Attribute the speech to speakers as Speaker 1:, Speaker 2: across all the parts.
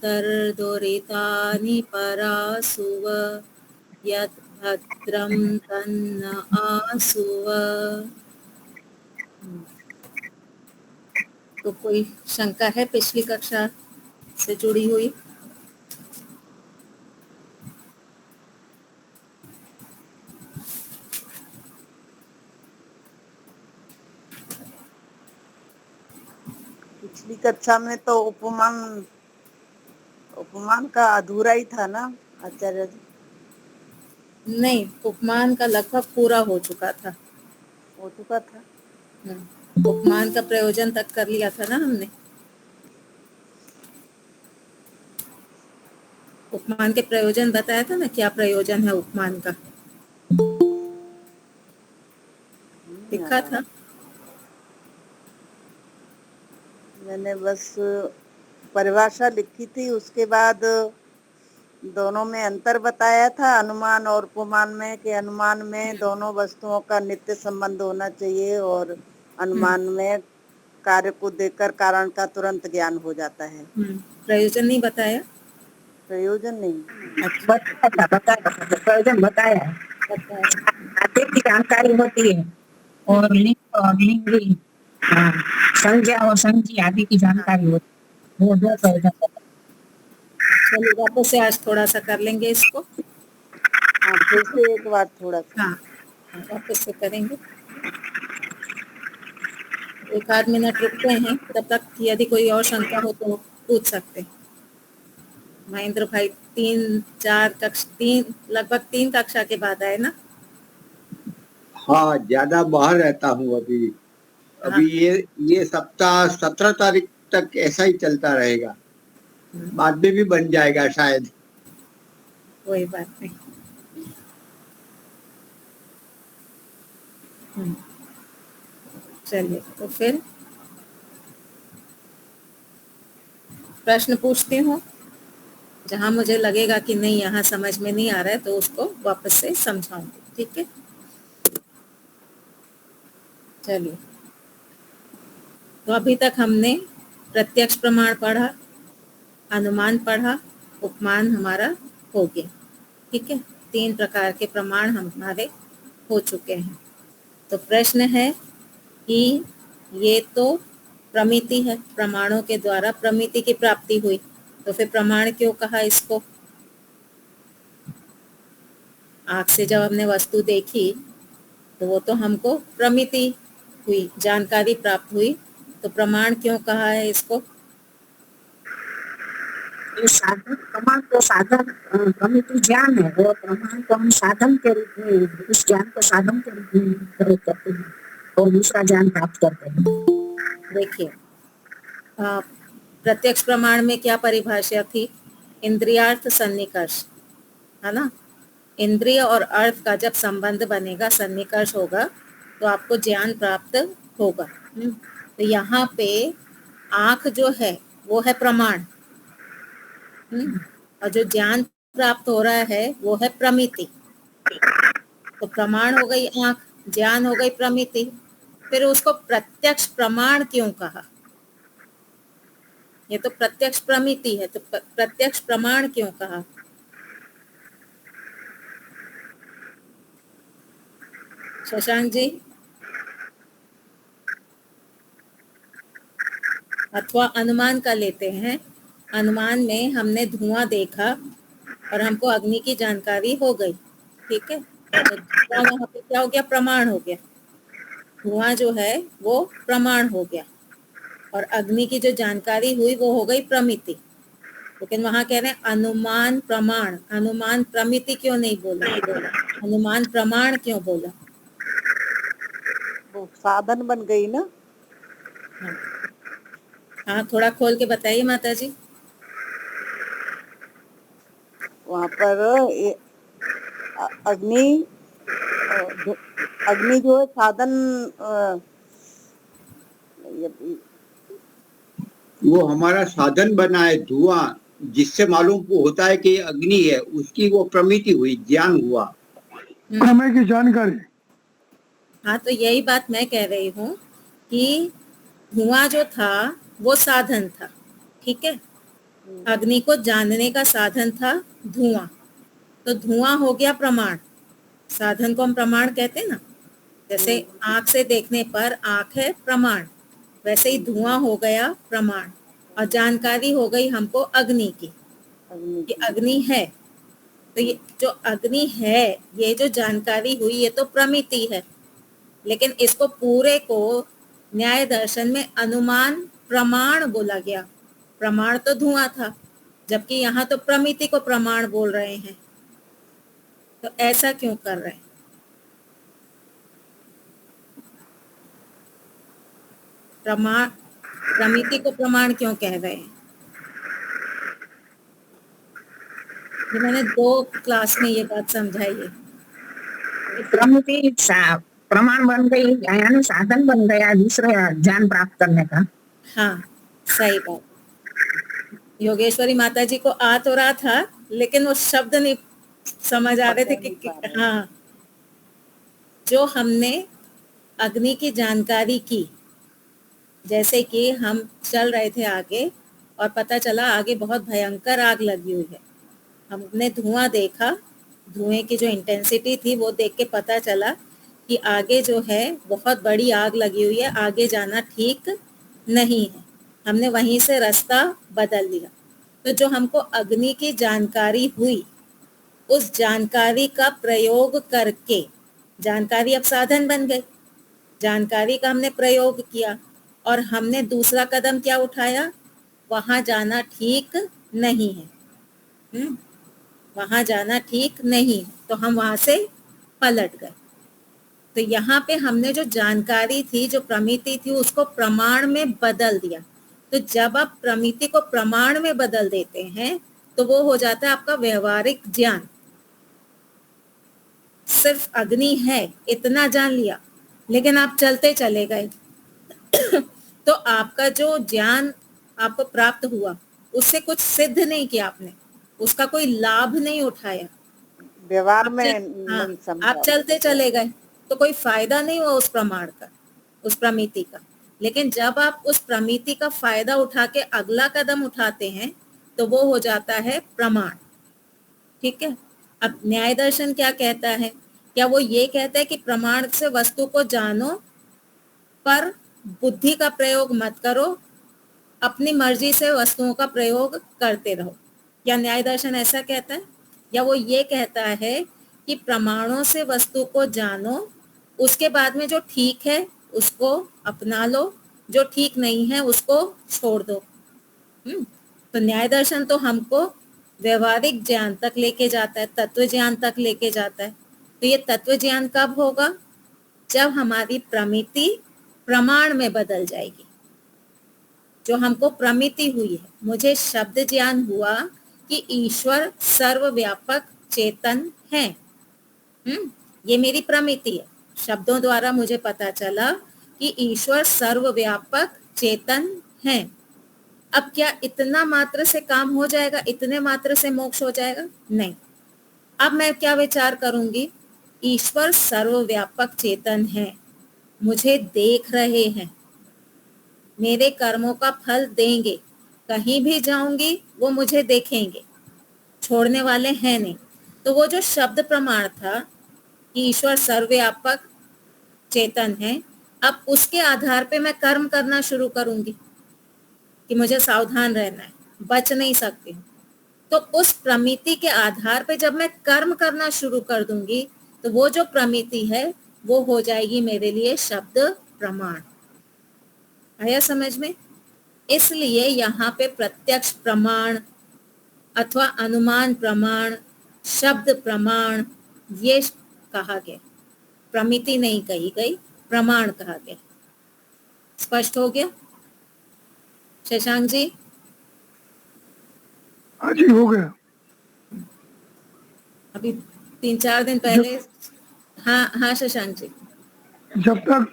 Speaker 1: अन्तर्दुरितानि परासुव यत् भद्रं तन्न आसुव। तो कोई शंका है पिछली कक्षा से जुड़ी हुई?
Speaker 2: पिछली कक्षा में तो उपमान का अधूरा ही था ना आचार्य जी?
Speaker 1: नहीं, उपमान का लगभग पूरा हो चुका था।
Speaker 2: हो चुका था।
Speaker 1: उपमान का प्रयोजन तक कर लिया था ना हमने। उपमान के प्रयोजन बताया था ना, क्या प्रयोजन है उपमान का, लिखा था।
Speaker 2: मैंने बस परिभाषा लिखी थी, उसके बाद दोनों में अंतर बताया था, अनुमान और उपमान में, कि अनुमान में दोनों वस्तुओं का नित्य संबंध होना चाहिए और अनुमान में कार्य को देखकर कारण का तुरंत ज्ञान हो जाता है।
Speaker 1: प्रयोजन नहीं बताया?
Speaker 2: प्रयोजन नहीं
Speaker 3: बताया प्रयोजन बताया है। आते की जानकारी होती है और लिंग और लिंगी संज्ञा और संज्ञा आदि की जानकारी होती है, वो दो प्रयोजन।
Speaker 1: चलिए वापस से आज थोड़ा सा कर लेंगे इसको।
Speaker 2: हाँ, फिर से एक बार थोड़ा सा।
Speaker 1: हाँ, वापस से करेंगे। एक आध मिनट रुकते हैं, तब तक यदि कोई और शंका हो तो पूछ सकते हैं। महेंद्र भाई लगभग 3 कक्षा के बाद आए ना?
Speaker 4: हाँ, ज्यादा बाहर रहता हूँ अभी ये सप्ताह 17 तारीख तक ऐसा ही चलता रहेगा, बाद में भी बन जाएगा शायद।
Speaker 1: कोई बात नहीं। चलिए, तो फिर प्रश्न पूछती हूँ। जहां मुझे लगेगा कि नहीं यहाँ समझ में नहीं आ रहा है तो उसको वापस से समझाऊंगी, ठीक है? चलिए, तो अभी तक हमने प्रत्यक्ष प्रमाण पढ़ा, अनुमान पढ़ा, उपमान हमारा हो गया, ठीक है? 3 प्रकार के प्रमाण हमारे हो चुके हैं। तो प्रश्न है कि ये तो प्रमिति है, प्रमाणों के द्वारा प्रमिति की प्राप्ति हुई, तो फिर प्रमाण क्यों कहा इसको? आँख से जब हमने वस्तु देखी तो वो तो हमको प्रमिति हुई, जानकारी प्राप्त हुई, तो प्रमाण क्यों कहा है इसको?
Speaker 3: साधन प्रमाण तो साधन प्रमिति ज्ञान है, वो प्रमाण को हम साधन के रूप में, उस ज्ञान को साधन के रूप में प्रयोग करते हैं और दूसरा ज्ञान प्राप्त करते हैं।
Speaker 1: देखिए, प्रत्यक्ष प्रमाण में क्या परिभाषा थी? इंद्रियार्थ सन्निकर्ष, है ना? इंद्रिय और अर्थ का जब संबंध बनेगा, सन्निकर्ष होगा, तो आपको ज्ञान प्राप्त होगा। तो यहाँ पे आँख जो है वो है प्रमाण, और जो ज्ञान प्राप्त हो रहा है वो है प्रमिति। तो प्रमाण हो गई आँख, ज्ञान हो गई प्रमिति, फिर उसको प्रत्यक्ष प्रमाण क्यों कहा? ये तो प्रत्यक्ष प्रमिति है, तो प्रत्यक्ष प्रमाण क्यों कहा? शशांक जी? अथवा अनुमान का लेते हैं। अनुमान में हमने धुआं देखा और हमको अग्नि की जानकारी हो गई, ठीक है? तो धुआं वहां पे क्या हो गया? प्रमाण हो गया। धुआं जो है वो प्रमाण हो गया और अग्नि की जो जानकारी हुई वो हो गई प्रमिति। लेकिन वहां कह रहे हैं अनुमान प्रमाण, अनुमान प्रमिति क्यों नहीं बोला? अनुमान प्रमाण क्यों बोला?
Speaker 2: वो साधन बन गई ना।
Speaker 1: हाँ, थोड़ा खोल के बताइए माता जी।
Speaker 2: वहाँ पर अग्नि जो है साधन,
Speaker 4: वो हमारा साधन बना है धुआं, जिससे मालूम होता है कि अग्नि है, उसकी वो प्रमिति हुई, ज्ञान हुआ,
Speaker 5: प्रमेय की जानकारी।
Speaker 1: हाँ, तो यही बात मैं कह रही हूँ कि धुआं जो था वो साधन था, ठीक है? अग्नि को जानने का साधन था धुआं, तो धुआं हो गया प्रमाण। साधन को हम प्रमाण कहते हैं ना, जैसे आंख से देखने पर आंख है प्रमाण, वैसे ही धुआं हो गया प्रमाण। और जानकारी हो गई हमको अग्नि की, कि अग्नि है। तो ये जो अग्नि है, ये जो जानकारी हुई, ये तो प्रमिति है, लेकिन इसको पूरे को न्याय दर्शन में अनुमान प्रमाण बोला गया। प्रमाण तो धुआं था, जबकि यहाँ तो प्रमिति को प्रमाण बोल रहे हैं। तो ऐसा क्यों कर रहे हैं? प्रमाण, प्रमिति को प्रमाण क्यों कह रहे हैं? ये मैंने 2 क्लास में ये बात समझाई है।
Speaker 3: प्रमिति प्रमाण बन गई, यानी साधन बन गया दूसरा ज्ञान प्राप्त करने का।
Speaker 1: हाँ, सही बात। योगेश्वरी माता जी को आ तो रहा था, लेकिन वो शब्द नहीं समझ आ रहे थे कि हाँ, जो हमने अग्नि की जानकारी की, जैसे कि हम चल रहे थे आगे और पता चला आगे बहुत भयंकर आग लगी हुई है। हमने धुआं देखा, धुएं की जो इंटेंसिटी थी वो देख के पता चला कि आगे जो है बहुत बड़ी आग लगी हुई है, आगे जाना ठीक नहीं है। हमने वहीं से रास्ता बदल लिया। तो जो हमको अग्नि की जानकारी हुई, उस जानकारी का प्रयोग करके, जानकारी अब साधन बन गई, जानकारी का हमने प्रयोग किया और हमने दूसरा कदम क्या उठाया? वहां जाना ठीक नहीं है, वहां जाना ठीक नहीं, तो हम वहां से पलट गए। तो यहाँ पे हमने जो जानकारी थी, जो प्रमिति थी, उसको प्रमाण में बदल दिया। तो जब आप प्रमिति को प्रमाण में बदल देते हैं, तो वो हो जाता है आपका व्यवहारिक ज्ञान। सिर्फ अग्नि है इतना जान लिया, लेकिन आप चलते चले गए तो आपका जो ज्ञान आपको प्राप्त हुआ, उससे कुछ सिद्ध नहीं किया आपने, उसका कोई लाभ नहीं उठाया,
Speaker 2: व्यवहार में
Speaker 1: हाँ,
Speaker 2: नहीं समझा।
Speaker 1: आप चलते चले गए, तो कोई फायदा नहीं हुआ उस प्रमाण का, उस प्रमिति का। लेकिन जब आप उस प्रमिति का फायदा उठा के अगला कदम उठाते हैं, तो वो हो जाता है प्रमाण। ठीक है। अब न्याय दर्शन क्या कहता है? क्या वो ये कहता है कि प्रमाण से वस्तु को जानो, पर बुद्धि का प्रयोग मत करो, अपनी मर्जी से वस्तुओं का प्रयोग करते रहो? क्या न्याय दर्शन ऐसा कहता है? या वो ये कहता है कि प्रमाणों से वस्तु को जानो, उसके बाद में जो ठीक है उसको अपना लो, जो ठीक नहीं है उसको छोड़ दो? तो न्याय दर्शन तो हमको व्यवहारिक ज्ञान तक लेके जाता है, तत्व ज्ञान तक लेके जाता है। तो ये तत्व ज्ञान कब होगा? जब हमारी प्रमिति प्रमाण में बदल जाएगी। जो हमको प्रमिति हुई है, मुझे शब्द ज्ञान हुआ कि ईश्वर सर्वव्यापक चेतन है, ये मेरी प्रमिति है। शब्दों द्वारा मुझे पता चला कि ईश्वर सर्वव्यापक चेतन है। अब क्या इतना मात्र से काम हो जाएगा? इतने मात्र से मोक्ष हो जाएगा? नहीं। अब मैं क्या विचार करूंगी? ईश्वर सर्वव्यापक चेतन है, मुझे देख रहे हैं, मेरे कर्मों का फल देंगे, कहीं भी जाऊंगी वो मुझे देखेंगे, छोड़ने वाले हैं नहीं। तो वो जो शब्द प्रमाण था कि ईश्वर सर्वव्यापक चेतन है, अब उसके आधार पे मैं कर्म करना शुरू करूंगी कि मुझे सावधान रहना है, बच नहीं सकती हूँ। तो उस प्रमिति के आधार पे जब मैं कर्म करना शुरू कर दूंगी, तो वो जो प्रमिति है वो हो जाएगी मेरे लिए शब्द प्रमाण। आया समझ में? इसलिए यहाँ पे प्रत्यक्ष प्रमाण अथवा अनुमान प्रमाण, शब्द प्रमाण, ये कहा गया, प्रमिति नहीं कही गई, प्रमाण कहा गया। स्पष्ट हो गया शशांक जी?
Speaker 5: हाँ जी, हो गया।
Speaker 1: अभी 3-4 दिन पहले। हाँ शशांक जी।
Speaker 5: जब तक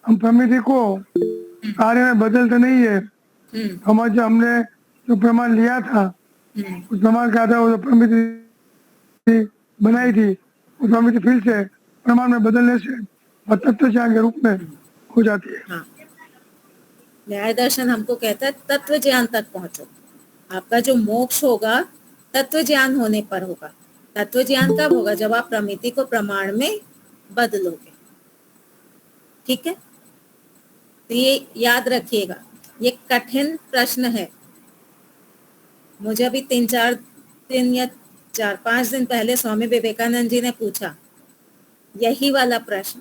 Speaker 5: हम प्रमिति को कार्य में बदलते नहीं है, हमने जो प्रमाण लिया था, उस प्रमाण के आधार पर जो प्रमिति बनाई थी, उस प्रमिति फिर से प्रमाण में बदलने से तत्व ज्ञान के रूप में हो जाती है।
Speaker 1: हाँ, न्याय दर्शन हमको कहता है तत्व ज्ञान तक पहुंचो। आपका जो मोक्ष होगा तत्व ज्ञान होने पर होगा। तत्व ज्ञान कब होगा? जब आप प्रमिति को प्रमाण में बदलोगे। ठीक है, तो ये याद रखिएगा, ये कठिन प्रश्न है। मुझे अभी 3-4 दिन या 4-5 दिन पहले स्वामी विवेकानंद जी ने पूछा यही वाला प्रश्न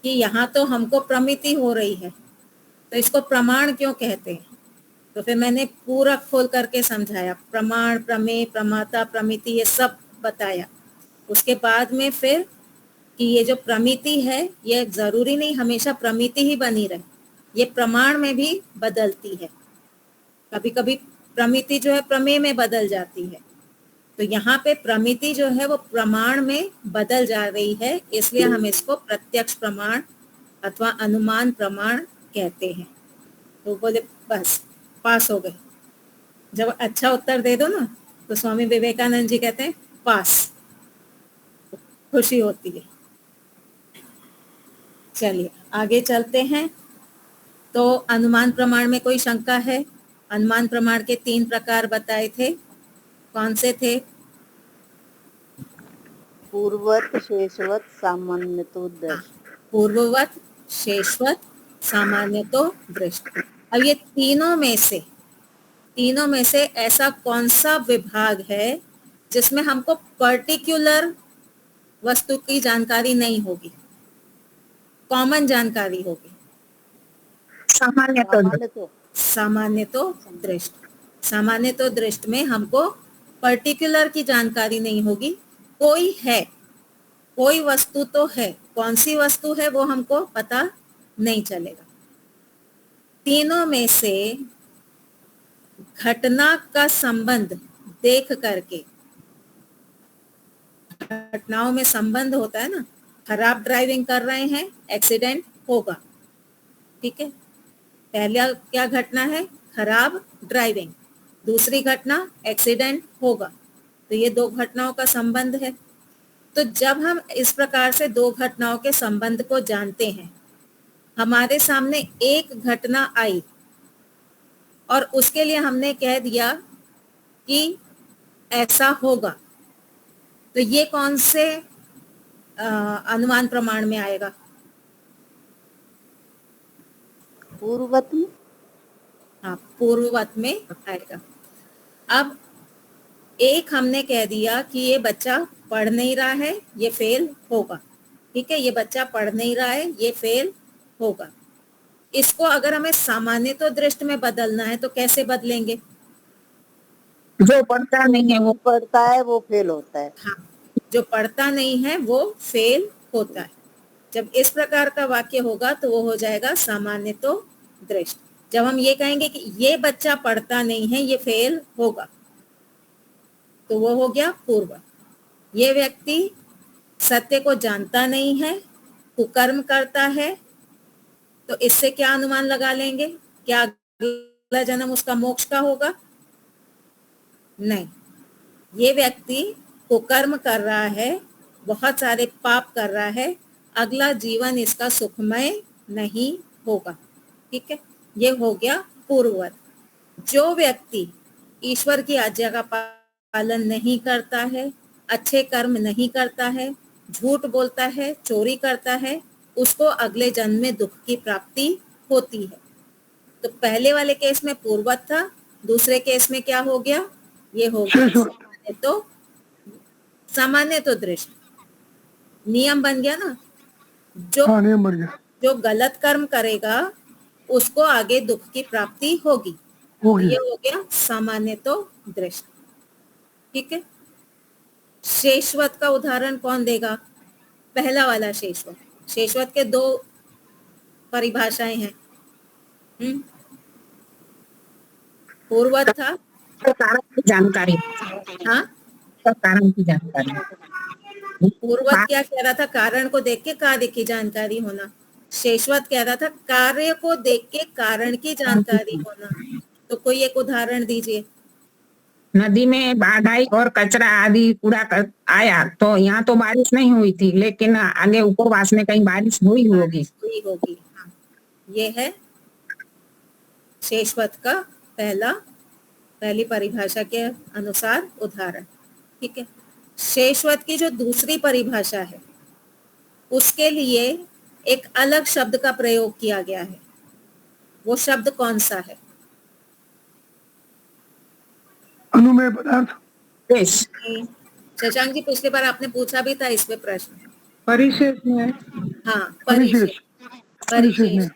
Speaker 1: कि यहाँ तो हमको प्रमिति हो रही है, तो इसको प्रमाण क्यों कहते हैं? तो फिर मैंने पूरा खोल करके समझाया, प्रमाण, प्रमेय, प्रमाता, प्रमिति, ये सब बताया। उसके बाद में फिर कि ये जो प्रमिति है ये जरूरी नहीं हमेशा प्रमिति ही बनी रहे, ये प्रमाण में भी बदलती है। कभी कभी प्रमिति जो है प्रमेय में बदल जाती है। तो यहाँ पे प्रमिति जो है वो प्रमाण में बदल जा रही है, इसलिए हम इसको प्रत्यक्ष प्रमाण अथवा अनुमान प्रमाण कहते हैं। तो बोले बस पास हो गए। जब अच्छा उत्तर दे दो ना तो स्वामी विवेकानंद जी कहते हैं पास, खुशी होती है। चलिए आगे चलते हैं। तो अनुमान प्रमाण में कोई शंका है? अनुमान प्रमाण के 3 प्रकार बताए थे, कौन से थे?
Speaker 2: पूर्ववत, शेषवत, सामान्यतो दृष्ट।
Speaker 1: पूर्ववत, शेषवत, सामान्यतो दृष्ट। अब ये तीनों में से ऐसा कौन सा विभाग है जिसमें हमको पर्टिकुलर वस्तु की जानकारी नहीं होगी, कॉमन जानकारी होगी? सामान्यतो दृष्ट। सामान्यतो दृष्ट में हमको पर्टिकुलर की जानकारी नहीं होगी, कोई है, कोई वस्तु तो है, कौन सी वस्तु है वो हमको पता नहीं चलेगा। तीनों में से घटना का संबंध देख करके, घटनाओं में संबंध होता है ना, खराब ड्राइविंग कर रहे हैं, एक्सीडेंट होगा। ठीक है, पहला क्या घटना है? खराब ड्राइविंग। दूसरी घटना एक्सीडेंट होगा। तो ये 2 घटनाओं का संबंध है। तो जब हम इस प्रकार से 2 घटनाओं के संबंध को जानते हैं, हमारे सामने एक घटना आई और उसके लिए हमने कह दिया कि ऐसा होगा, तो ये कौन से अनुमान प्रमाण में आएगा?
Speaker 2: पूर्ववत में।
Speaker 1: हाँ, पूर्ववत में आएगा। अब एक हमने कह दिया कि ये बच्चा पढ़ नहीं रहा है, ये फेल होगा। ठीक है, ये बच्चा पढ़ नहीं रहा है, ये फेल होगा। इसको अगर हमें सामान्य तो दृष्टि में बदलना है तो कैसे बदलेंगे?
Speaker 3: जो पढ़ता नहीं है वो
Speaker 2: पढ़ता है वो फेल होता है।
Speaker 1: हाँ, जो पढ़ता नहीं है वो फेल होता है। जब इस प्रकार का वाक्य होगा तो वो हो जाएगा सामान्य तो दृष्ट। जब हम ये कहेंगे कि ये बच्चा पढ़ता नहीं है, ये फेल होगा, तो वो हो गया पूर्व। ये व्यक्ति सत्य को जानता नहीं है, कुकर्म करता है, तो इससे क्या अनुमान लगा लेंगे? क्या अगला जन्म उसका मोक्ष का होगा? नहीं, ये व्यक्ति कुकर्म कर रहा है, बहुत सारे पाप कर रहा है, अगला जीवन इसका सुखमय नहीं होगा। ठीक है, ये हो गया पूर्ववत। जो व्यक्ति ईश्वर की आज्ञा का पालन नहीं करता है, अच्छे कर्म नहीं करता है, झूठ बोलता है, चोरी करता है, उसको अगले जन्म में दुख की प्राप्ति होती है। तो पहले वाले केस में पूर्ववत था, दूसरे केस में क्या हो गया? ये हो गया सामान्य तो दृष्ट। नियम बन गया ना,
Speaker 5: नियम बन गया।
Speaker 1: जो गलत कर्म करेगा उसको आगे दुख की प्राप्ति होगी। ये हो गया सामान्य तो दृष्ट। ठीक है, शेषवत का उदाहरण कौन देगा? पहला वाला शेषवत। शेषवत के 2 परिभाषाएं हैं। पूर्ववत था
Speaker 3: कारण की जानकारी।
Speaker 1: हाँ,
Speaker 3: कारण की जानकारी।
Speaker 1: पूर्ववत क्या कह रहा था? कारण को देख के कार्य की जानकारी होना। शेषवत कह रहा था कार्य को देख के कारण की जानकारी होना। तो कोई एक उदाहरण दीजिए।
Speaker 3: नदी में बाढ़ आई और कचरा आदि कूड़ा आया, तो यहाँ तो बारिश नहीं हुई थी, लेकिन आगे उपरवास में कहीं बारिश हुई होगी।
Speaker 1: हाँ, ये है शेषवत का पहला पहली परिभाषा के अनुसार उदाहरण, ठीक है। शेषवत की जो दूसरी परिभाषा है उसके लिए एक अलग शब्द का प्रयोग किया गया है, वो शब्द कौन सा है?
Speaker 5: अनुमेय पदार्थ।
Speaker 3: शेष।
Speaker 1: शशांक जी, पिछली बार आपने पूछा भी था इस पे प्रश्न।
Speaker 5: परिशेष में।
Speaker 1: हाँ,
Speaker 5: परिशेष। परिशेष
Speaker 1: परिशेष।
Speaker 5: में।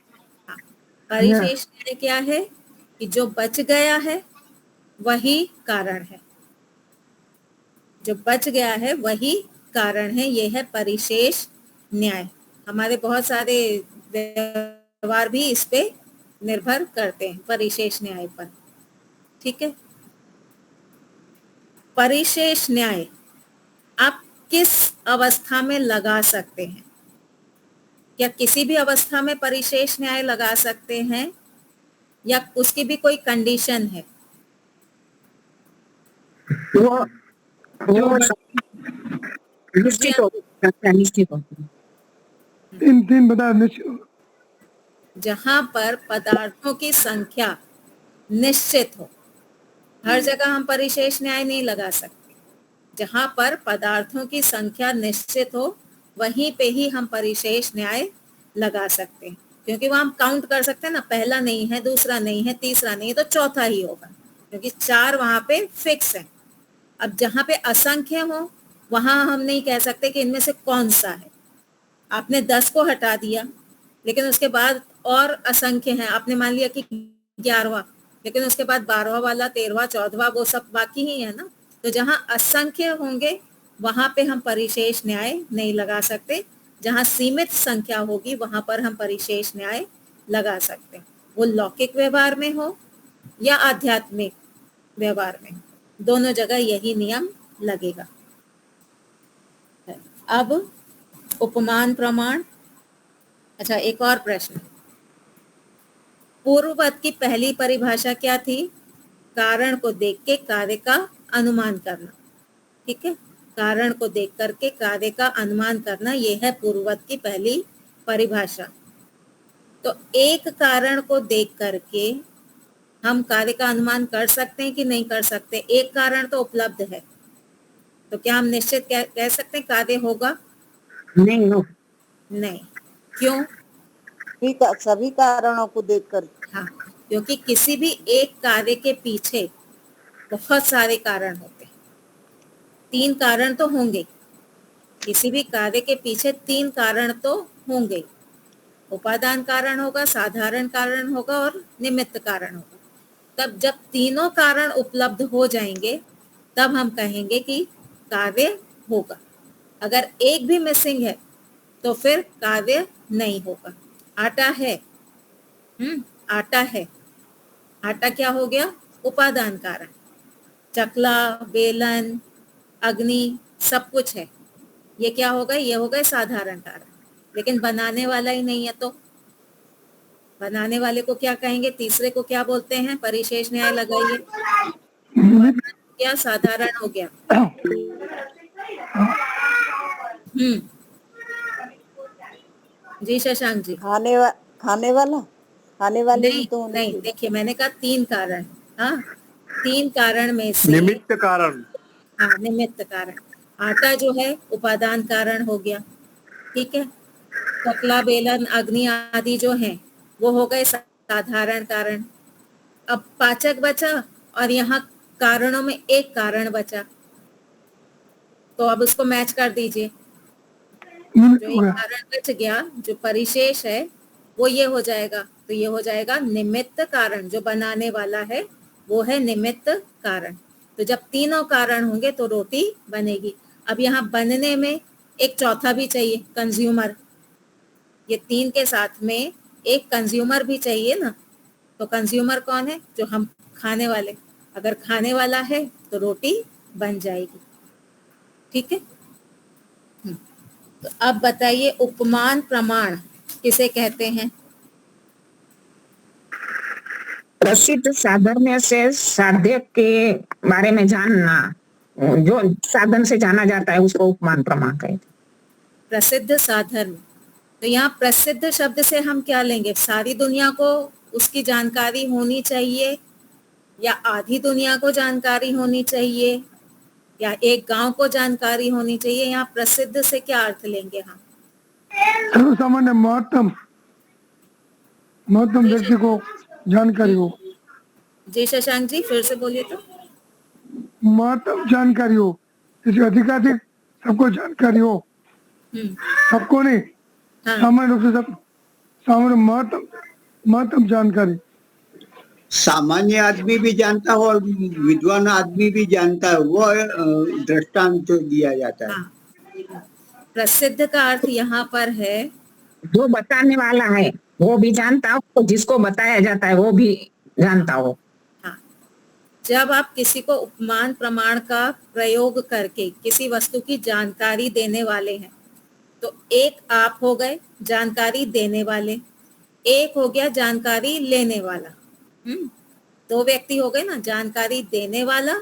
Speaker 1: हाँ, परिशेष न्याय क्या है कि जो बच गया है वही कारण है, जो बच गया है वही कारण है, ये है परिशेष न्याय। हमारे बहुत सारे व्यवहार भी इस पे निर्भर करते हैं, परिशेष न्याय पर, ठीक है। परिशेष न्याय आप किस अवस्था में लगा सकते हैं? क्या किसी भी अवस्था में परिशेष न्याय लगा सकते हैं या उसकी भी कोई कंडीशन है?
Speaker 3: वो निश्चित हो, निश्चित हो।
Speaker 5: तीन पदार्थ निश्चित।
Speaker 1: जहां पर पदार्थों की संख्या निश्चित हो, हर जगह हम परिशेष न्याय नहीं लगा सकते। जहां पर पदार्थों की संख्या निश्चित हो वहीं पे ही हम परिशेष न्याय लगा सकते हैं, क्योंकि वहां हम काउंट कर सकते हैं ना, पहला नहीं है, दूसरा नहीं है, तीसरा नहीं है, तो चौथा ही होगा, क्योंकि 4 वहां पे फिक्स है। अब जहां पे असंख्य हो वहां हम नहीं कह सकते कि इनमें से कौन सा है। आपने 10 को हटा दिया लेकिन उसके बाद और असंख्य है, आपने मान लिया कि 11वां, लेकिन उसके बाद 12वां वाला, 13वां, 14वां, वो सब बाकी ही है ना। तो जहां असंख्य होंगे वहां पे हम परिशेष न्याय नहीं लगा सकते, जहां सीमित संख्या होगी वहां पर हम परिशेष न्याय लगा सकते हैं, वो लौकिक व्यवहार में हो या आध्यात्मिक व्यवहार में, दोनों जगह यही नियम लगेगा। अब उपमान प्रमाण। अच्छा, एक और प्रश्न, पूर्ववत की पहली परिभाषा क्या थी? कारण को देख के कार्य का अनुमान करना, ठीक है। कारण को देख करके कार्य का अनुमान करना, यह है पूर्ववत की पहली परिभाषा। तो एक कारण को देख करके हम कार्य का अनुमान कर सकते हैं कि नहीं कर सकते? एक कारण तो उपलब्ध है, तो क्या हम निश्चित कह सकते हैं कार्य होगा?
Speaker 3: नहीं हो।
Speaker 1: नहीं। क्यों?
Speaker 2: सभी कारणों को देखकर।
Speaker 1: हाँ, क्योंकि किसी भी एक कार्य के पीछे बहुत सारे कारण होते हैं, 3 कारण तो होंगे, किसी भी कार्य के पीछे 3 कारण तो होंगे। उपादान कारण होगा, साधारण कारण होगा और निमित्त कारण होगा। तब जब तीनों कारण उपलब्ध हो जाएंगे तब हम कहेंगे कि कार्य होगा। अगर एक भी मिसिंग है तो फिर कार्य नहीं होगा। आटा है, आटा है, आटा क्या हो गया? उपादान कारण। चकला, बेलन, अग्नि, सब कुछ है, ये क्या होगा? ये होगा साधारण कारण। लेकिन बनाने वाला ही नहीं है, तो बनाने वाले को क्या कहेंगे? तीसरे को क्या बोलते हैं? परिशेष न्याय लगाइए, क्या साधारण हो गया। जी शशांक जी।
Speaker 2: खाने वाले भी तो होने
Speaker 1: नहीं,
Speaker 2: चाहिए।
Speaker 1: देखिए मैंने कहा 3 कारण, हाँ, 3 कारण में से
Speaker 4: निमित्त कारण।
Speaker 1: हाँ, निमित्त कारण। आटा जो है उपादान कारण हो गया, ठीक है। चकला, बेलन, अग्नि आदि जो हैं वो हो गए साधारण कारण। अब पाचक बचा और यहाँ कारणों में एक कारण बचा, तो अब उसको मैच कर दीजिए। जो एक कारण बच गया, जो परिशेष है, वो ये हो जाएगा, तो ये हो जाएगा निमित्त कारण। जो बनाने वाला है वो है निमित्त कारण। तो जब तीनों कारण होंगे तो रोटी बनेगी। अब यहाँ बनने में एक चौथा भी चाहिए, कंज्यूमर। ये 3 के साथ में एक कंज्यूमर भी चाहिए ना, तो कंज्यूमर कौन है? जो हम खाने वाले। अगर खाने वाला है तो रोटी बन जाएगी, ठीक है। तो अब बताइए उपमान प्रमाण किसे कहते हैं?
Speaker 3: प्रसिद्ध साधन में से साध्य के बारे में जानना, जो साधन से जाना जाता है उसको उपमान प्रमाण कहते हैं।
Speaker 1: प्रसिद्ध साधन, तो यहाँ प्रसिद्ध शब्द से हम क्या लेंगे? सारी दुनिया को उसकी जानकारी होनी चाहिए या आधी दुनिया को जानकारी होनी चाहिए, या एक गांव को जानकारी होनी चाहिए? यहाँ प्रसिद्ध से क्या अर्थ लेंगे हम?
Speaker 5: सर्वसामान्य महत्तम महत्तम व्यक्ति को जानकारी हो।
Speaker 1: जी शशांक जी, फिर से बोलिए तो।
Speaker 5: महत्तम जानकारी हो, जैसे अधिकाधिक सबको जानकारी हो, सबको नहीं,
Speaker 1: हाँ,
Speaker 5: सामान्य रूप से सब, सामान्य महत्तम महत्तम जानकारी।
Speaker 4: सामान्य आदमी भी जानता हो और विद्वान आदमी भी जानता है, वो दृष्टांत दिया जाता है।
Speaker 1: हाँ। प्रसिद्ध का अर्थ यहाँ पर है
Speaker 3: जो बताने वाला है वो भी जानता हो, जिसको बताया जाता है वो भी जानता हो।
Speaker 1: हाँ, जब आप किसी को उपमान प्रमाण का प्रयोग करके किसी वस्तु की जानकारी देने वाले हैं, तो एक आप हो गए जानकारी देने वाले, एक हो गया जानकारी लेने वाला। दो व्यक्ति हो गए ना, जानकारी देने वाला,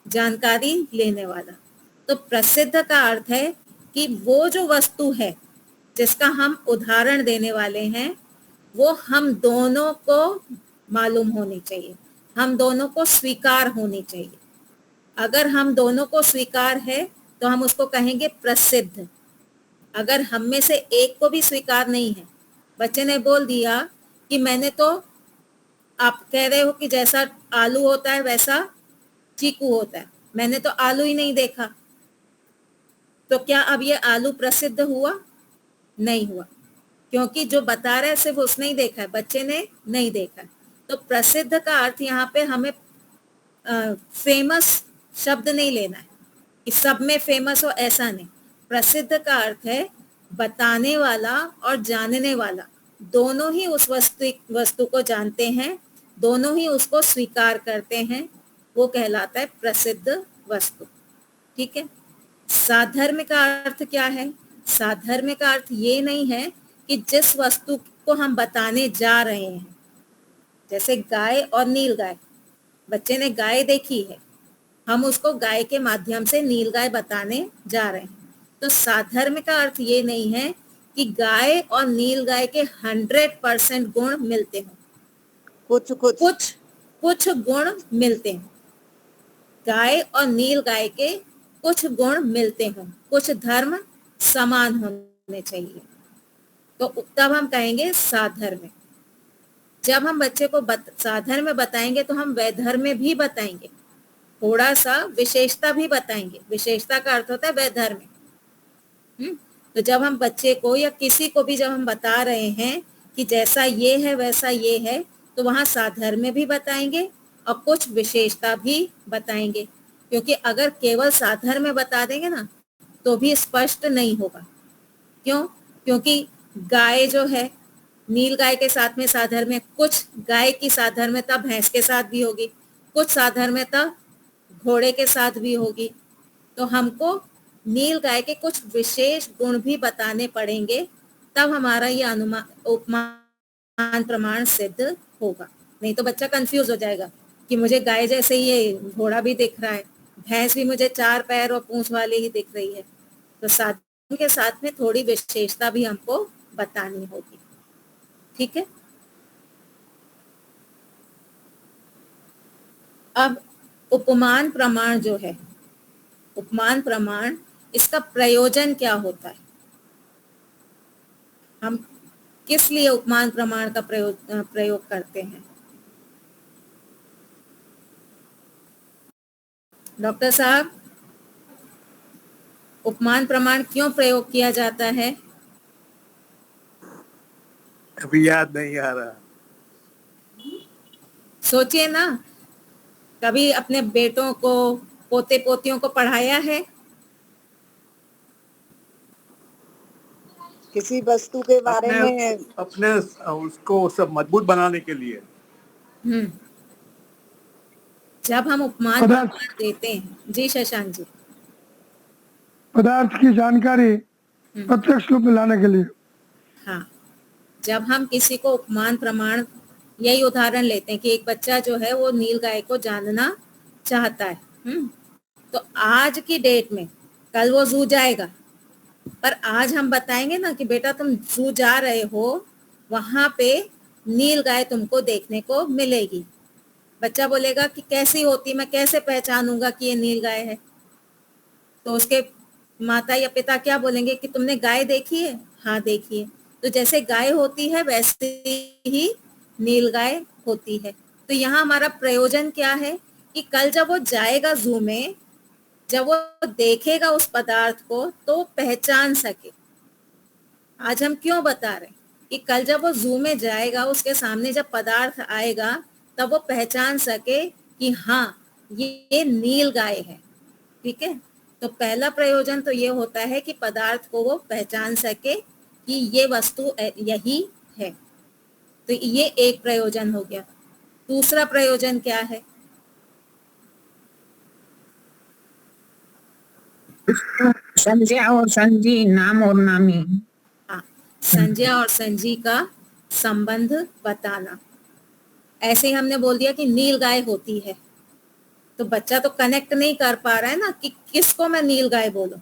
Speaker 1: जानकारी लेने वाला। तो प्रसिद्ध का अर्थ है कि वो जो वस्तु है जिसका हम उदाहरण देने वाले हैं, वो हम दोनों को मालूम होनी चाहिए, हम दोनों को स्वीकार होनी चाहिए। अगर हम दोनों को स्वीकार है तो हम उसको कहेंगे प्रसिद्ध। अगर हम में से एक को भी स्वीकार नहीं है, बच्चे ने बोल दिया कि मैंने तो, आप कह रहे हो कि जैसा आलू होता है वैसा चीकू होता है, मैंने तो आलू ही नहीं देखा, तो क्या अब ये आलू प्रसिद्ध हुआ? नहीं हुआ, क्योंकि जो बता रहा है सिर्फ उसने ही देखा है, बच्चे ने नहीं देखा। तो प्रसिद्ध का अर्थ यहाँ पे हमें फेमस शब्द नहीं लेना है कि सब में फेमस हो, ऐसा नहीं। प्रसिद्ध का अर्थ है बताने वाला और जानने वाला दोनों ही उस वस्तु को जानते हैं, दोनों ही उसको स्वीकार करते हैं, वो कहलाता है प्रसिद्ध वस्तु। ठीक है। साधर्म्य का अर्थ क्या है? साधर्म्य का अर्थ ये नहीं है कि जिस वस्तु को हम बताने जा रहे हैं, जैसे गाय और नीलगाय, बच्चे ने गाय देखी है, हम उसको गाय के माध्यम से नीलगाय बताने जा रहे हैं। तो साधर्म्य का अर्थ ये नहीं है कि गाय और नीलगाय के 100% गुण मिलते हों, कुछ गुण मिलते हैं। गाय और नीलगाय के कुछ गुण मिलते हों, कुछ धर्म समान होने चाहिए, तो तब हम कहेंगे साधर्म्य। जब हम बच्चे को साधर्म्य बताएंगे तो हम वैधर्म्य भी बताएंगे, थोड़ा सा विशेषता भी बताएंगे। विशेषता का अर्थ होता है वैधर्म्य। तो जब हम बच्चे को या किसी को भी जब हम बता रहे हैं कि जैसा ये है वैसा ये है, तो वहां साधर्म्य भी बताएंगे और कुछ विशेषता भी बताएंगे, क्योंकि अगर केवल साधर्म्य बता देंगे ना तो भी स्पष्ट नहीं होगा। क्यों? क्योंकि गाय जो है, नीलगाय के साथ में साधर्म्य, कुछ गाय की साधर्म्यता भैंस के साथ भी होगी, कुछ साधर्म्यता घोड़े के साथ भी होगी। तो हमको नीलगाय के कुछ विशेष गुण भी बताने पड़ेंगे, तब हमारा ये उपमान प्रमाण सिद्ध होगा। नहीं तो बच्चा कंफ्यूज हो जाएगा कि मुझे गाय जैसे ये घोड़ा भी दिख रहा है, भैंस भी मुझे 4 पैर और पूंछ वाली ही दिख रही है। तो साधन के साथ में थोड़ी विशेषता भी हमको बतानी होगी। ठीक है। अब उपमान प्रमाण जो है, उपमान प्रमाण, इसका प्रयोजन क्या होता है? हम किस लिए उपमान प्रमाण का प्रयोग करते हैं? डॉक्टर साहब, उपमान प्रमाण क्यों प्रयोग किया जाता है?
Speaker 6: अभी याद नहीं आ रहा।
Speaker 1: सोचिए ना, कभी अपने बेटों को, पोते पोतियों को पढ़ाया है?
Speaker 2: किसी वस्तु के बारे में
Speaker 6: अपने उसको सब मजबूत बनाने के लिए।
Speaker 1: जब हम उपमान प्रमाण देते हैं, जी शशांक जी,
Speaker 5: पदार्थ की जानकारी प्रत्यक्ष रूप में लाने के लिए।
Speaker 1: हाँ, जब हम किसी को उपमान प्रमाण, यही उदाहरण लेते हैं कि एक बच्चा जो है वो नीलगाय को जानना चाहता है, तो आज की डेट में, कल वो जू जाएगा, पर आज हम बताएंगे ना कि बेटा तुम जू जा रहे हो, वहां पे नीलगाय तुमको देखने को मिलेगी। बच्चा बोलेगा कि कैसी होती, मैं कैसे पहचानूंगा कि ये नील गाय है? तो उसके माता या पिता क्या बोलेंगे कि तुमने गाय देखी है? हाँ देखी है। तो जैसे गाय होती है वैसे ही नील गाय होती है। तो यहाँ हमारा प्रयोजन क्या है कि कल जब वो जाएगा जू में, जब वो देखेगा उस पदार्थ को तो पहचान सके। आज हम क्यों बता रहे हैं कि कल जब वो जू में जाएगा, उसके सामने जब पदार्थ आएगा तब वो पहचान सके कि हाँ ये नील गाय है। ठीक है, तो पहला प्रयोजन तो ये होता है कि पदार्थ को वो पहचान सके कि ये वस्तु यही है। तो ये एक प्रयोजन हो गया। दूसरा प्रयोजन क्या है?
Speaker 3: संज्ञा और संजी, नाम और नामी।
Speaker 1: हाँ, संज्ञा और संजी का संबंध बताना। ऐसे ही हमने बोल दिया कि नील गाय होती है, तो बच्चा तो कनेक्ट नहीं कर पा रहा है ना कि किसको मैं नील गाय बोलूं।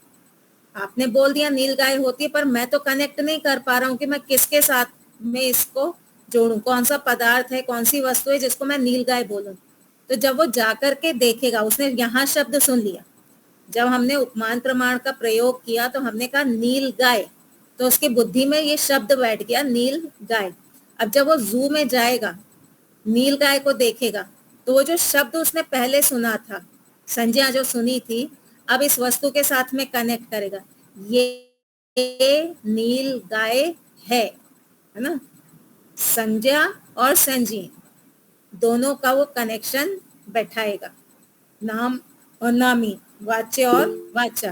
Speaker 1: आपने बोल दिया नील गाय होती है, पर मैं तो कनेक्ट नहीं कर पा रहा हूँ कि मैं किसके साथ में इसको जोड़ूं, कौन सा पदार्थ है, कौन सी वस्तु है जिसको मैं नील गाय बोलूं। तो जब वो जाकर के देखेगा, उसने यहाँ शब्द सुन लिया, जब हमने उपमान प्रमाण का प्रयोग किया तो हमने कहा नील गाय, तो उसकी बुद्धि में ये शब्द बैठ गया नील गाय। अब जब वो जू में जाएगा, नील गाय को देखेगा, तो वो जो शब्द उसने पहले सुना था, संज्ञा जो सुनी थी, अब इस वस्तु के साथ में कनेक्ट करेगा, ये नील गाय है ना। संज्ञा और संजी दोनों का वो कनेक्शन बैठाएगा, नाम और नामी, वाच्य और वाचा।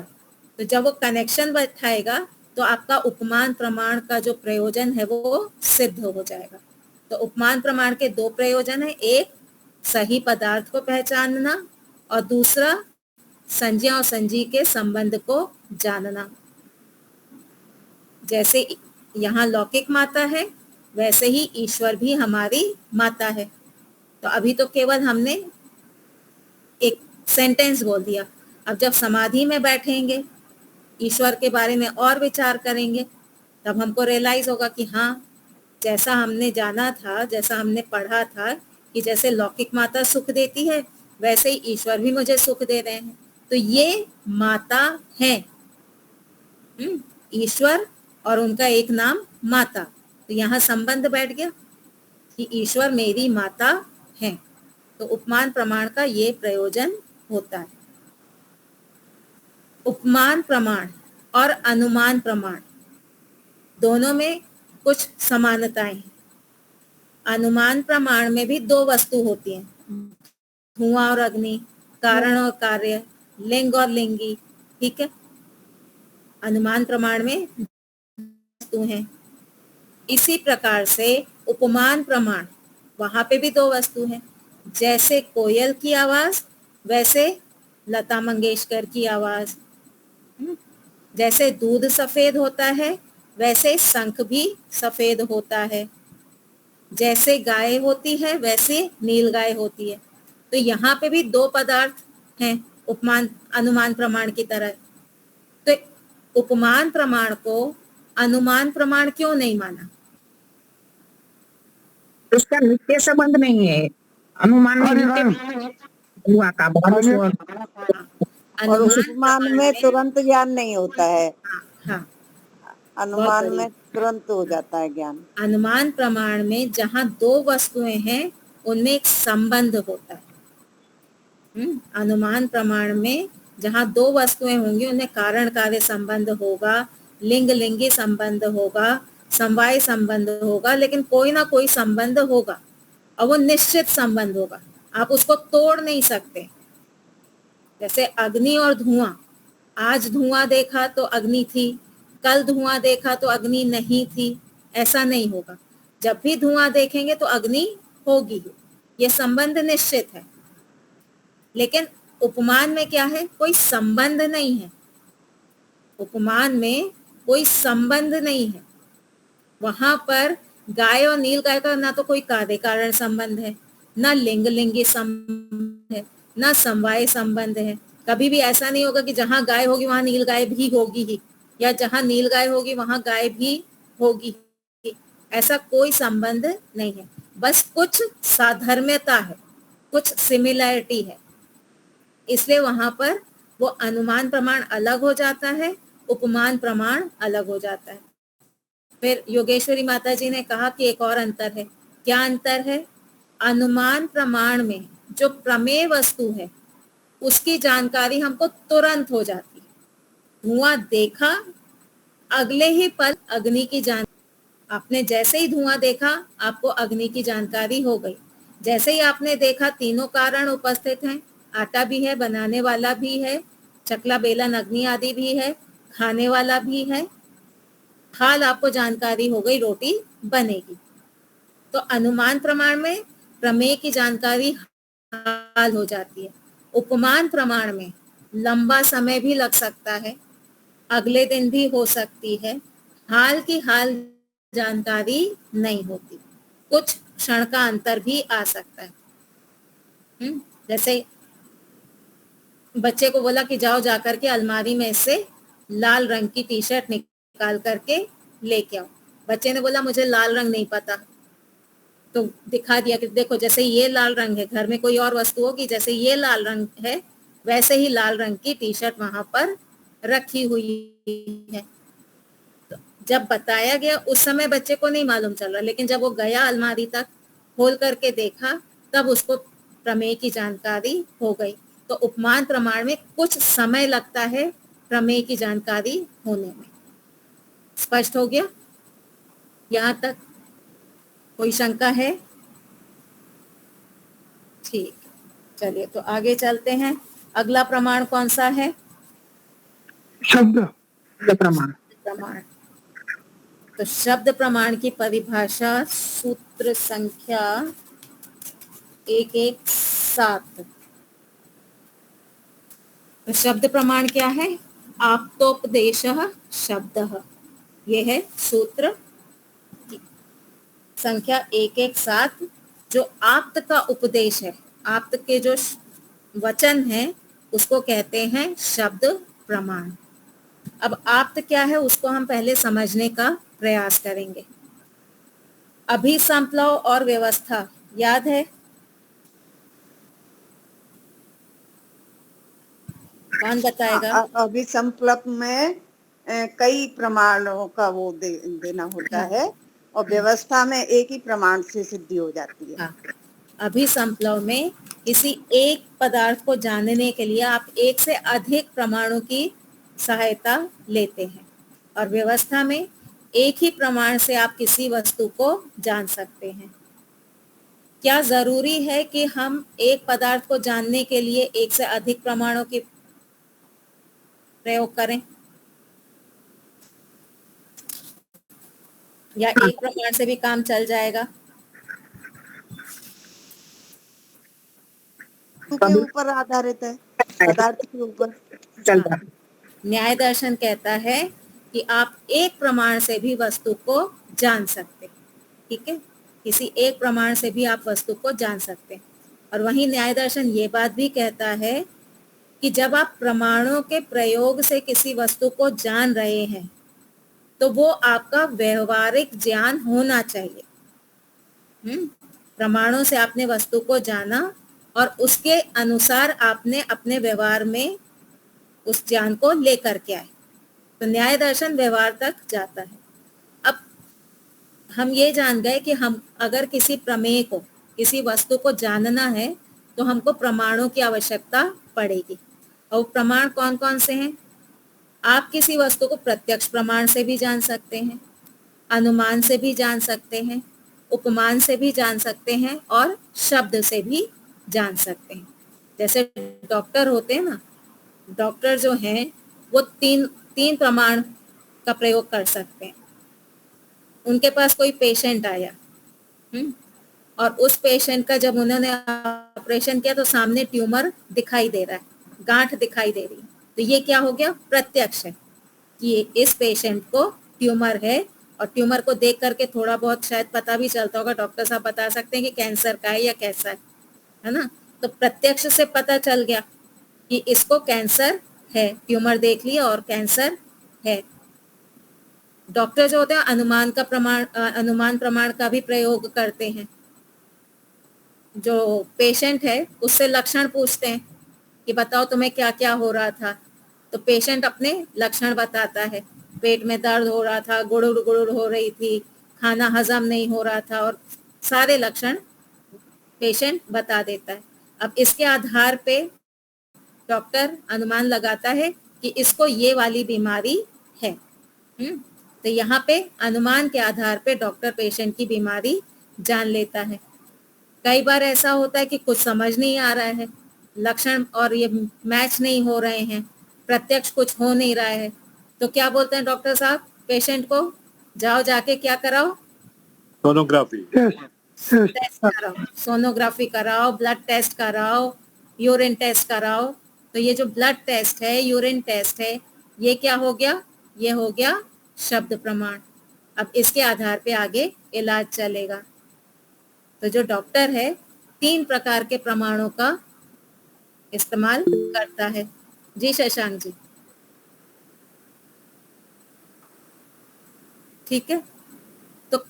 Speaker 1: तो जब वो कनेक्शन बैठाएगा तो आपका उपमान प्रमाण का जो प्रयोजन है वो सिद्ध हो जाएगा। तो उपमान प्रमाण के दो प्रयोजन है, एक सही पदार्थ को पहचानना और दूसरा संज्ञा और संजी के संबंध को जानना। जैसे यहाँ लौकिक माता है, वैसे ही ईश्वर भी हमारी माता है। तो अभी तो केवल हमने एक सेंटेंस बोल दिया, अब जब समाधि में बैठेंगे, ईश्वर के बारे में और विचार करेंगे, तब हमको रियलाइज होगा कि हाँ, जैसा हमने जाना था, जैसा हमने पढ़ा था कि जैसे लौकिक माता सुख देती है, वैसे ही ईश्वर भी मुझे सुख दे रहे हैं। तो ये माता है, ईश्वर और उनका एक नाम माता। तो यहाँ संबंध बैठ गया कि ईश्वर मेरी माता है। तो उपमान प्रमाण का ये प्रयोजन होता है। उपमान प्रमाण और अनुमान प्रमाण दोनों में कुछ समानताएं हैं। अनुमान प्रमाण में भी दो वस्तु होती हैं, धुआं और अग्नि, कारण और कार्य, लिंग और लिंगी। ठीक है, अनुमान प्रमाण में वस्तु हैं। इसी प्रकार से उपमान प्रमाण, वहां पे भी दो वस्तु हैं। जैसे कोयल की आवाज, वैसे लता मंगेशकर की आवाज। जैसे दूध सफेद होता है, वैसे शंख भी सफेद होता है। जैसे गाय होती है, वैसे नील गाय होती है। तो यहाँ पे भी दो पदार्थ हैं उपमान अनुमान प्रमाण की तरह। तो उपमान प्रमाण को अनुमान प्रमाण क्यों नहीं माना?
Speaker 3: उसका नित्य संबंध नहीं है। अनुमान में नित्य हुआ का
Speaker 2: और उपमान में तुरंत ज्ञान नहीं होता है।
Speaker 1: हाँ,
Speaker 2: अनुमान में तुरंत हो जाता है ज्ञान।
Speaker 1: अनुमान प्रमाण में जहाँ दो वस्तुएं हैं उनमें एक संबंध होता है। अनुमान प्रमाण में जहाँ दो वस्तुएं होंगी उनमें कारण कार्य संबंध होगा, लिंग लिंगी संबंध होगा, समवाय संबंध होगा, लेकिन कोई ना कोई संबंध होगा और वो निश्चित संबंध होगा, आप उसको तोड़ नहीं सकते। जैसे अग्नि और धुआं, आज धुआं देखा तो अग्नि थी, कल धुआं देखा तो अग्नि नहीं थी, ऐसा नहीं होगा। जब भी धुआं देखेंगे तो अग्नि होगी, ये संबंध निश्चित है। लेकिन उपमान में क्या है, कोई संबंध नहीं है। उपमान में कोई संबंध नहीं है। वहां पर गाय और नील गाय का ना तो कोई कार्य कारण संबंध है, ना लिंग लिंगी संबंध है, ना समवाय संबंध है। कभी भी ऐसा नहीं होगा कि जहां गाय होगी वहां नील गाय भी होगी ही, या जहां नील गाय होगी वहां गाय भी होगी, ऐसा कोई संबंध नहीं है। बस कुछ साधर्म्यता है, कुछ सिमिलरिटी है, इसलिए वहां पर वो अनुमान प्रमाण अलग हो जाता है, उपमान प्रमाण अलग हो जाता है। फिर योगेश्वरी माता जी ने कहा कि एक और अंतर है। क्या अंतर है? अनुमान प्रमाण में जो प्रमेय वस्तु है उसकी जानकारी हमको तुरंत हो जाती है। धुआं देखा, अगले ही पल अग्नि की जान, आपने जैसे ही धुआं देखा आपको अग्नि की जानकारी हो गई। जैसे ही आपने देखा तीनों कारण उपस्थित हैं, आटा भी है, बनाने वाला भी है, चकला बेलन अग्नि आदि भी है, खाने वाला भी है, हाल आपको जानकारी हो गई, रोटी बनेगी। तो अनुमान प्रमाण में प्रमेय की जानकारी हाल हो जाती है। उपमान प्रमाण में लंबा समय भी लग सकता है, अगले दिन भी हो सकती है, हाल की हाल जानकारी नहीं होती, कुछ क्षण का अंतर भी आ सकता है। जैसे बच्चे को बोला कि जाओ जाकर के अलमारी में से लाल रंग की टी शर्ट निकाल करके लेके आओ। बच्चे ने बोला मुझे लाल रंग नहीं पता, तो दिखा दिया कि देखो जैसे ये लाल रंग है, घर में कोई और वस्तु होगी, जैसे ये लाल रंग है वैसे ही लाल रंग की टी शर्ट वहां पर रखी हुई है। तो जब बताया गया उस समय बच्चे को नहीं मालूम चल रहा, लेकिन जब वो गया अलमारी तक, खोल करके देखा, तब उसको प्रमेय की जानकारी हो गई। तो उपमान प्रमाण में कुछ समय लगता है प्रमेय की जानकारी होने में। स्पष्ट हो गया यहाँ तक? कोई शंका है? ठीक, चलिए तो आगे चलते हैं। अगला प्रमाण कौन सा है?
Speaker 5: शब्द
Speaker 3: प्रमाण।
Speaker 1: प्रमाण। तो शब्द प्रमाण की परिभाषा सूत्र संख्या 117। तो शब्द प्रमाण क्या है? आप्तोपदेशः शब्दः। यह है सूत्र संख्या 117, जो आप्त का उपदेश है, आप्त के जो वचन है उसको कहते हैं शब्द प्रमाण। अब आप्त क्या है उसको हम पहले समझने का प्रयास करेंगे। अभिसंप्लव और व्यवस्था याद है? कौन बताएगा?
Speaker 2: अभिसंप्लव में कई प्रमाणों का वो देना होता है, और व्यवस्था में एक ही प्रमाण से सिद्धि हो जाती है।
Speaker 1: हाँ, अभिसंप्लव में किसी एक पदार्थ को जानने के लिए आप एक से अधिक प्रमाणों की सहायता लेते हैं, और व्यवस्था में एक ही प्रमाण से आप किसी वस्तु को जान सकते हैं। क्या जरूरी है कि हम एक पदार्थ को जानने के लिए एक से अधिक प्रमाणों की प्रयोग करें, या एक प्रमाण से भी काम चल जाएगा?
Speaker 2: के ऊपर आधारित है, पदार्थ के ऊपर
Speaker 3: चलता है।
Speaker 1: न्याय दर्शन कहता है कि आप एक प्रमाण से भी वस्तु को जान सकते हैं। ठीक है, किसी एक प्रमाण से भी आप वस्तु को जान सकते हैं। और वहीं न्याय दर्शन ये बात भी कहता है कि जब आप प्रमाणों के प्रयोग से किसी वस्तु को जान रहे हैं तो वो आपका व्यवहारिक ज्ञान होना चाहिए। प्रमाणों से आपने वस्तु को जाना और उसके अनुसार आपने अपने व्यवहार में उस ज्ञान को लेकर के आए, तो न्याय दर्शन व्यवहार तक जाता है। अब हम ये जान गए कि हम अगर किसी प्रमेय को, किसी वस्तु को जानना है तो हमको प्रमाणों की आवश्यकता पड़ेगी। और प्रमाण कौन कौन से हैं? आप किसी वस्तु को प्रत्यक्ष प्रमाण से भी जान सकते हैं, अनुमान से भी जान सकते हैं, उपमान से भी जान सकते हैं, और शब्द से भी जान सकते हैं। जैसे डॉक्टर होते हैं ना, डॉक्टर जो हैं वो तीन प्रमाण का प्रयोग कर सकते हैं। उनके पास कोई पेशेंट आया, और उस पेशेंट का जब उन्होंने ऑपरेशन किया तो सामने ट्यूमर दिखाई दे रहा है, गांठ दिखाई दे रही है, तो ये क्या हो गया? प्रत्यक्ष है कि इस पेशेंट को ट्यूमर है, और ट्यूमर को देख करके थोड़ा बहुत शायद पता भी चलता होगा, डॉक्टर साहब बता सकते हैं कि कैंसर का है या कैसा है ना। तो प्रत्यक्ष से पता चल गया कि इसको कैंसर है, ट्यूमर देख लिया और कैंसर है। डॉक्टर जो होते हैं अनुमान प्रमाण का भी प्रयोग करते हैं। जो पेशेंट है उससे लक्षण पूछते हैं कि बताओ तुम्हें क्या क्या हो रहा था, तो पेशेंट अपने लक्षण बताता है, पेट में दर्द हो रहा था, गुड़ुड़ गुड़ुड़ हो रही थी, खाना हजम नहीं हो रहा था, और सारे लक्षण पेशेंट बता देता है। अब इसके आधार पे डॉक्टर अनुमान लगाता है कि इसको ये वाली बीमारी है। तो यहाँ पे अनुमान के आधार पे डॉक्टर पेशेंट की बीमारी जान लेता है। कई बार ऐसा होता है कि कुछ समझ नहीं आ रहा है, लक्षण और ये मैच नहीं हो रहे हैं, प्रत्यक्ष कुछ हो नहीं रहा है, तो क्या बोलते हैं डॉक्टर साहब पेशेंट को, जाओ जाके क्या कराओ,
Speaker 6: सोनोग्राफी,
Speaker 1: टेस्ट कराओ, सोनोग्राफी कराओ, ब्लड टेस्ट कराओ, यूरिन टेस्ट कराओ। तो ये जो ब्लड टेस्ट है, यूरिन टेस्ट है, ये क्या हो गया, ये हो गया शब्द प्रमाण। अब इसके आधार पे आगे इलाज चलेगा। तो जो डॉक्टर है 3 प्रकार के प्रमाणों का इस्तेमाल करता है। जी शशांक जी, ठीक है। तो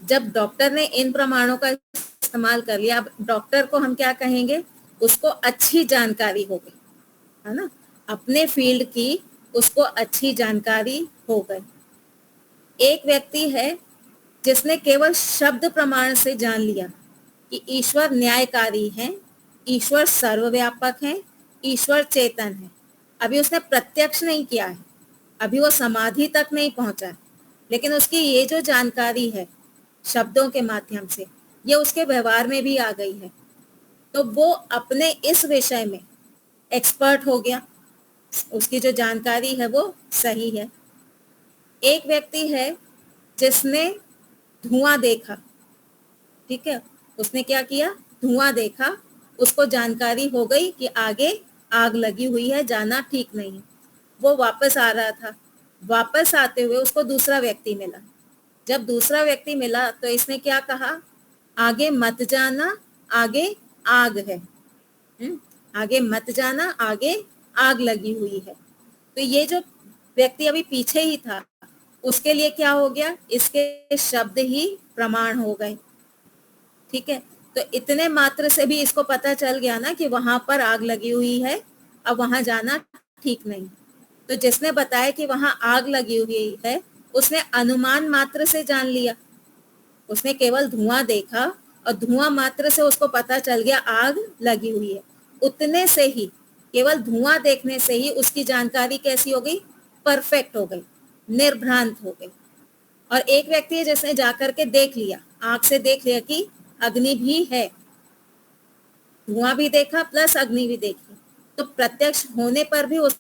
Speaker 1: जब डॉक्टर ने इन प्रमाणों का इस्तेमाल कर लिया, अब डॉक्टर को हम क्या कहेंगे, उसको अच्छी जानकारी हो गई, है ना, अपने फील्ड की उसको अच्छी जानकारी हो गई। एक व्यक्ति है जिसने केवल शब्द प्रमाण से जान लिया कि ईश्वर न्यायकारी है, ईश्वर सर्वव्यापक है, ईश्वर चेतन है। अभी उसने प्रत्यक्ष नहीं किया है, अभी वो समाधि तक नहीं पहुंचा है, लेकिन उसकी ये जो जानकारी है शब्दों के माध्यम से, ये उसके व्यवहार में भी आ गई है, तो वो अपने इस विषय में एक्सपर्ट हो गया, उसकी जो जानकारी है वो सही है। एक व्यक्ति है जिसने धुआं देखा, ठीक है, उसने क्या किया, धुआं देखा, उसको जानकारी हो गई कि आगे आग लगी हुई है, जाना ठीक नहीं है। वो वापस आ रहा था, वापस आते हुए उसको दूसरा व्यक्ति मिला। जब दूसरा व्यक्ति मिला तो इसने क्या कहा, आगे मत जाना, आगे आग है, आगे मत जाना, आगे आग लगी हुई है। तो ये जो व्यक्ति अभी पीछे ही था, उसके लिए क्या हो गया, इसके शब्द ही प्रमाण हो गए, ठीक है। तो इतने मात्र से भी इसको पता चल गया ना कि वहां पर आग लगी हुई है, अब वहां जाना ठीक नहीं। तो जिसने बताया कि वहां आग लगी हुई है, उसने अनुमान मात्र से जान लिया, उसने केवल धुआं देखा और धुआं मात्र से उसको पता चल गया आग लगी हुई है। उतने से ही, केवल धुआं देखने से ही उसकी जानकारी कैसी हो गई, परफेक्ट हो गई, निर्भ्रांत हो गई। और एक व्यक्ति है जिसने जाकर के देख लिया, आंख से देख लिया कि अग्नि भी है, धुआं भी देखा प्लस अग्नि भी देखी, तो प्रत्यक्ष होने पर भी उस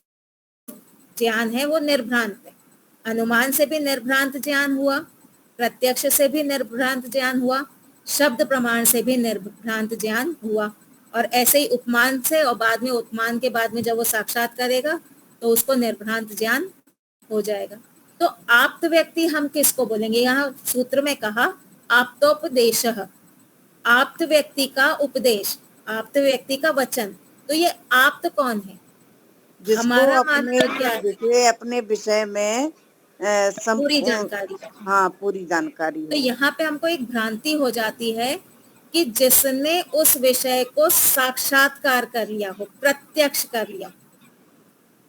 Speaker 1: ज्ञान है वो निर्भ्रांत है। अनुमान से भी निर्भ्रांत ज्ञान हुआ, प्रत्यक्ष से भी निर्भ्रांत ज्ञान हुआ, शब्द प्रमाण से भी निर्भ्रांत ज्ञान हुआ, और ऐसे ही उपमान से, और बाद में उपमान के बाद में जब वो साक्षात करेगा तो उसको निर्भ्रांत ज्ञान हो जाएगा। तो आप्त व्यक्ति हम किसको बोलेंगे, यहाँ सूत्र में कहा आप्तोपदेशः, आप्त व्यक्ति का उपदेश, आप्त व्यक्ति का वचन। तो ये आप्त कौन है, हमारा मात्र क्या है,
Speaker 2: जिसे अपने विषय में
Speaker 1: पूरी जानकारी,
Speaker 2: हाँ पूरी जानकारी।
Speaker 1: तो यहाँ पे हमको एक भ्रांति हो जाती है कि जिसने उस विषय को साक्षात्कार कर लिया हो, प्रत्यक्ष कर लिया।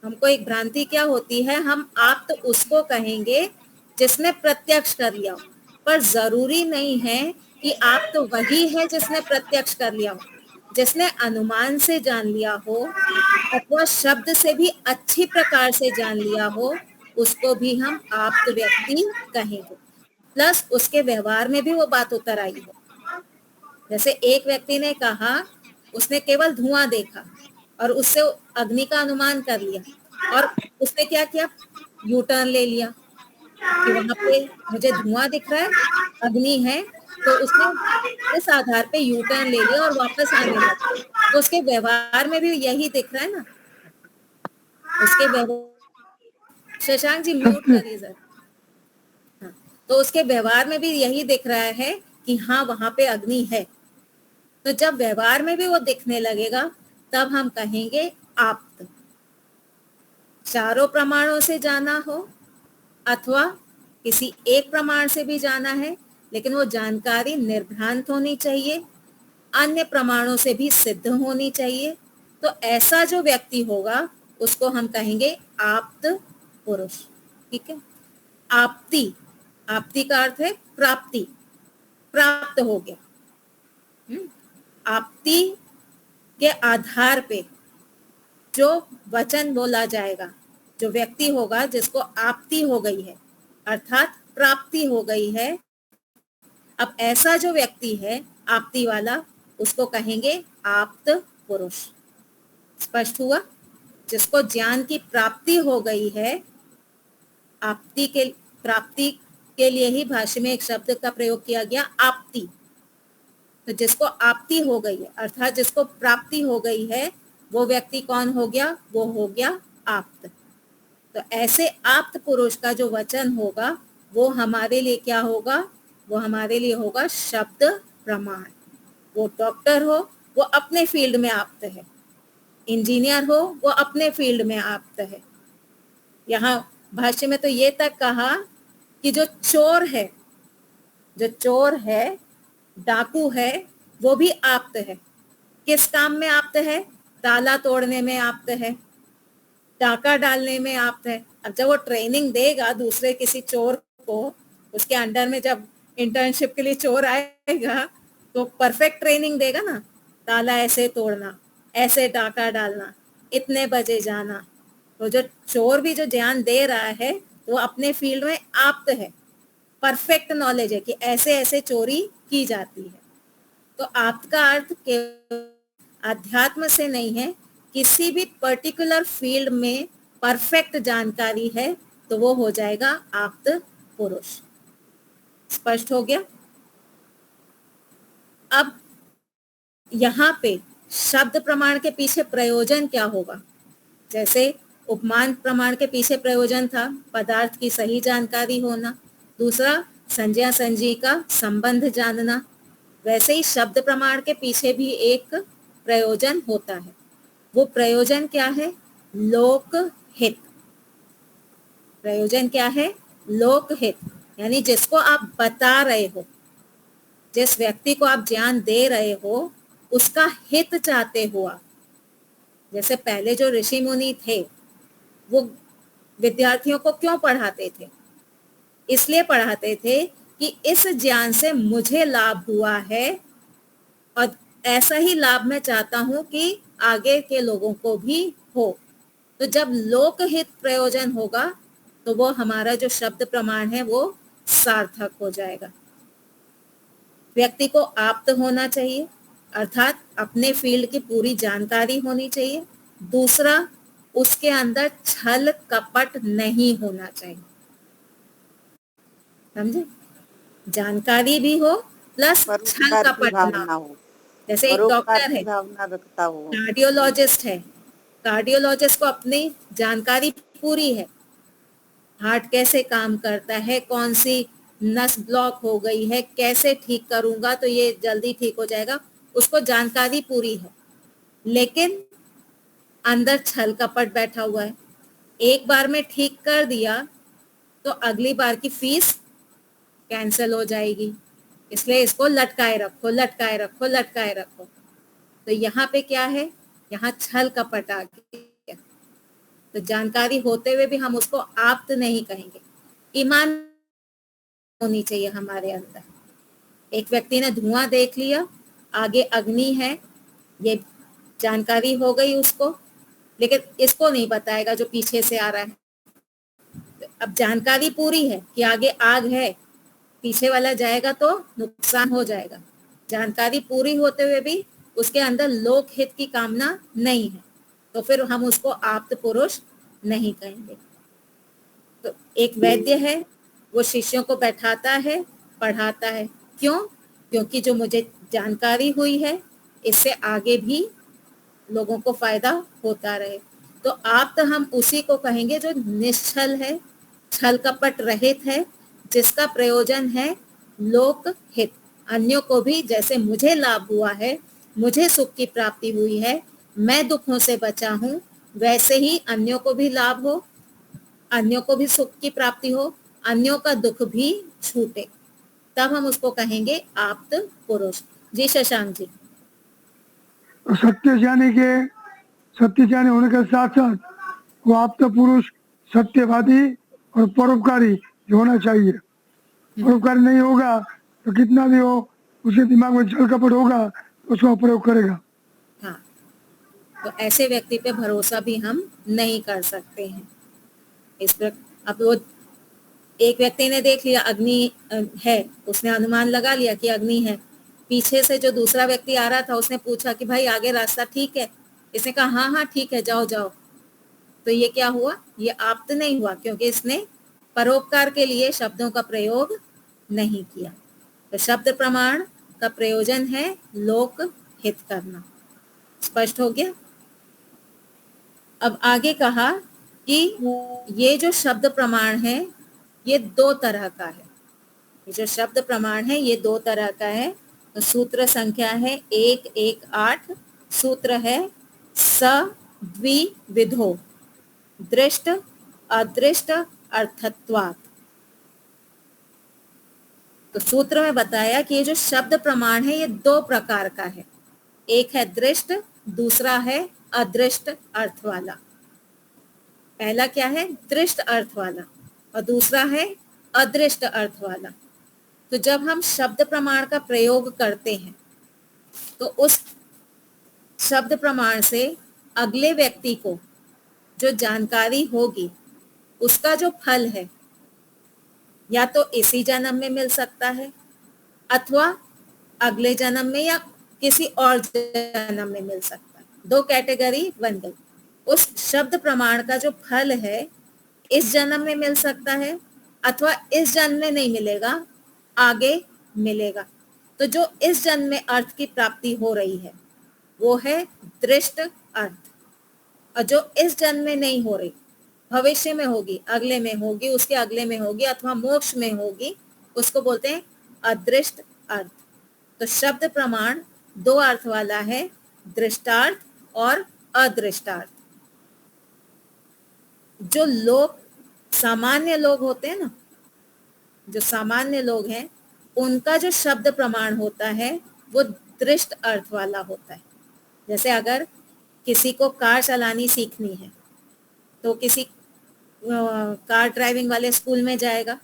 Speaker 1: हमको एक भ्रांति क्या होती है, हम आप तो उसको कहेंगे जिसने प्रत्यक्ष कर लिया हो, पर जरूरी नहीं है कि आप तो वही है जिसने प्रत्यक्ष कर लिया हो। जिसने अनुमान से जान लिया हो अथवा शब्द से भी अच्छी प्रकार से जान लिया हो, उसको भी हम आप्त व्यक्ति कहेंगे। प्लस उसके व्यवहार में भी वो बात उतर आई हो। जैसे एक व्यक्ति ने कहा, उसने केवल धुआं देखा और उससे अग्नि का अनुमान कर लिया, और उसने क्या किया, यू टर्न ले लिया कि वहां पे मुझे धुआं दिख रहा है, अग्नि है, तो उसने इस आधार पे यू टर्न ले लिया और वापस आने लगा। तो उसके व्यवहार में भी यही दिख रहा है ना, उसके व्यवहार, शशांक जी म्यूट करिए सर। हाँ, तो उसके व्यवहार में भी यही दिख रहा है कि हाँ वहां पे अग्नि है। तो जब व्यवहार में भी वो दिखने लगेगा तब हम कहेंगे आप्त। चारों प्रमाणों से जाना हो अथवा किसी एक प्रमाण से भी जाना है, लेकिन वो जानकारी निर्भ्रांत होनी चाहिए, अन्य प्रमाणों से भी सिद्ध होनी चाहिए। तो ऐसा जो व्यक्ति होगा उसको हम कहेंगे आप्त पुरुष। ठीक है। आप्ति, आप्ति का अर्थ है प्राप्ति, प्राप्त हो गया। आप्ति के आधार पे जो वचन बोला जाएगा, जो व्यक्ति होगा जिसको आप्ति हो गई है अर्थात प्राप्ति हो गई है, अब ऐसा जो व्यक्ति है आप्ति वाला उसको कहेंगे आप्त पुरुष। स्पष्ट हुआ? जिसको ज्ञान की प्राप्ति हो गई है, आप्ति के प्राप्ति के लिए ही भाष्य में एक शब्द का प्रयोग किया गया आप्ति। तो जिसको आप्ति हो गई है अर्थात जिसको प्राप्ति हो गई है वो व्यक्ति कौन हो गया? वो हो गया आप्त। तो ऐसे आप्त पुरुष का जो वचन होगा वो हमारे लिए क्या होगा? वो हमारे लिए होगा शब्द प्रमाण। वो डॉक्टर हो वो अपने फील्ड में आप्त है, इंजीनियर हो वो अपने फील्ड में आप्त है। यहाँ भाष्य में तो ये तक कहा कि जो चोर है, जो चोर है, डाकू है, वो भी आप्त है। किस काम में आप्त है? ताला तोड़ने में आप्त है, डाका डालने में आप्त है। अब जब वो ट्रेनिंग देगा दूसरे किसी चोर को, उसके अंडर में जब इंटर्नशिप के लिए चोर आएगा तो परफेक्ट ट्रेनिंग देगा ना, ताला ऐसे तोड़ना, ऐसे डाका डालना, इतने बजे जाना। तो जो चोर भी जो ज्ञान दे रहा है वो अपने फील्ड में आप्त है, परफेक्ट नॉलेज है कि ऐसे ऐसे चोरी की जाती है। तो आप्त का अर्थ केवल अध्यात्म से नहीं है, किसी भी पर्टिकुलर फील्ड में परफेक्ट जानकारी है तो वो हो जाएगा आप्त पुरुष। स्पष्ट हो गया? अब यहाँ पे शब्द प्रमाण के पीछे प्रयोजन क्या होगा? जैसे उपमान प्रमाण के पीछे प्रयोजन था पदार्थ की सही जानकारी होना, दूसरा संज्ञा संजी का संबंध जानना, वैसे ही शब्द प्रमाण के पीछे भी एक प्रयोजन होता है। वो प्रयोजन क्या है? लोक हित। प्रयोजन क्या है? लोक हित, यानी जिसको आप बता रहे हो, जिस व्यक्ति को आप ज्ञान दे रहे हो उसका हित चाहते हो आप। जैसे पहले जो ऋषि मुनि थे वो विद्यार्थियों को क्यों पढ़ाते थे? इसलिए पढ़ाते थे कि इस ज्ञान से मुझे लाभ हुआ है और ऐसा ही लाभ मैं चाहता हूं कि आगे के लोगों को भी हो। तो जब लोकहित प्रयोजन होगा तो वो हमारा जो शब्द प्रमाण है वो सार्थक हो जाएगा। व्यक्ति को आप्त होना चाहिए अर्थात अपने फील्ड की पूरी जानकारी होनी चाहिए। दूसरा, उसके अंदर छल कपट नहीं होना चाहिए। समझे? जानकारी भी हो प्लस छल कपट ना हो। जैसे एक डॉक्टर है, कार्डियोलॉजिस्ट है, कार्डियोलॉजिस्ट को अपनी जानकारी पूरी है, हार्ट कैसे काम करता है, कौन सी नस ब्लॉक हो गई है, कैसे ठीक करूंगा तो ये जल्दी ठीक हो जाएगा, उसको जानकारी पूरी है, लेकिन अंदर छल कपट बैठा हुआ है। एक बार में ठीक कर दिया तो अगली बार की फीस कैंसिल हो जाएगी, इसलिए इसको लटकाए रखो, लटकाए रखो, लटकाए रखो। तो यहाँ पे क्या है? यहाँ छल कपट आ गया। तो जानकारी होते हुए भी हम उसको आप्त नहीं कहेंगे। ईमान होनी चाहिए हमारे अंदर। एक व्यक्ति ने धुआं देख लिया, आगे अग्नि है, ये जानकारी हो गई उसको, लेकिन इसको नहीं बताएगा जो पीछे से आ रहा है। अब जानकारी पूरी है कि आगे आग है, पीछे वाला जाएगा तो नुकसान हो जाएगा। जानकारी पूरी होते हुए भी उसके अंदर लोक हित की कामना नहीं है, तो फिर हम उसको आप्त पुरुष नहीं कहेंगे। तो एक वैद्य है, वो शिष्यों को बैठाता है, पढ़ाता है, क्यों? क्योंकि जो मुझे जानकारी हुई है इससे आगे भी लोगों को फायदा होता रहे। तो आप्त हम उसी को कहेंगे जो निश्चल है, छल कपट रहित है, जिसका प्रयोजन है लोक हित। अन्यों को भी जैसे मुझे लाभ हुआ है, मुझे सुख की प्राप्ति हुई है, मैं दुखों से बचा हूं, वैसे ही अन्यों को भी लाभ हो, अन्यों को भी सुख की प्राप्ति हो, अन्यों का दुख भी छूटे, तब हम उसको कहेंगे आप्त पुरुष। जी शशांक जी।
Speaker 5: तो सत्य ज्ञानी होने के साथ साथ वो आप्त पुरुष, सत्यवादी और परोपकारी ये होना चाहिए। परोपकारी नहीं होगा तो कितना भी हो, उसके दिमाग में छल कपट होगा, उसका प्रयोग करेगा।
Speaker 1: हाँ, तो ऐसे व्यक्ति पे भरोसा भी हम नहीं कर सकते हैं। इस पर अब वो एक व्यक्ति ने देख लिया अग्नि है, उसने अनुमान लगा लिया कि अग्नि है। पीछे से जो दूसरा व्यक्ति आ रहा था उसने पूछा कि भाई आगे रास्ता ठीक है, इसने कहा हाँ हाँ ठीक है, जाओ जाओ। तो ये क्या हुआ? ये आप्त नहीं हुआ, क्योंकि इसने परोपकार के लिए शब्दों का प्रयोग नहीं किया। तो शब्द प्रमाण का प्रयोजन है लोक हित करना। स्पष्ट हो गया? अब आगे कहा कि ये जो शब्द प्रमाण है ये दो तरह का है। ये जो शब्द प्रमाण है ये दो तरह का है। तो सूत्र संख्या है 118। सूत्र है सद्विविधो दृष्ट अदृष्ट अर्थत्वात्। तो सूत्र में बताया कि ये जो शब्द प्रमाण है ये दो प्रकार का है। एक है दृष्ट, दूसरा है अदृष्ट अर्थ वाला। पहला क्या है? दृष्ट अर्थ वाला, और दूसरा है अदृष्ट अर्थ वाला। तो जब हम शब्द प्रमाण का प्रयोग करते हैं तो उस शब्द प्रमाण से अगले व्यक्ति को जो जानकारी होगी उसका जो फल है या तो इसी जन्म में मिल सकता है अथवा अगले जन्म में या किसी और जन्म में मिल सकता है। दो कैटेगरी बन गई। उस शब्द प्रमाण का जो फल है इस जन्म में मिल सकता है अथवा इस जन्म में नहीं मिलेगा, आगे मिलेगा। तो जो इस जन्म में अर्थ की प्राप्ति हो रही है वो है दृष्ट अर्थ, और जो इस जन्म में नहीं हो रही, भविष्य में होगी, अगले में होगी, उसके अगले में होगी अथवा मोक्ष में होगी, उसको बोलते हैं अदृष्ट अर्थ। तो शब्द प्रमाण दो अर्थ वाला है, दृष्टार्थ और अदृष्टार्थ। जो लोग सामान्य लोग होते हैं ना, जो सामान्य लोग हैं उनका जो शब्द प्रमाण होता है वो दृष्ट अर्थ वाला होता है। जैसे अगर किसी को कार चलानी सीखनी है तो किसी कार ड्राइविंग वाले स्कूल में जाएगा,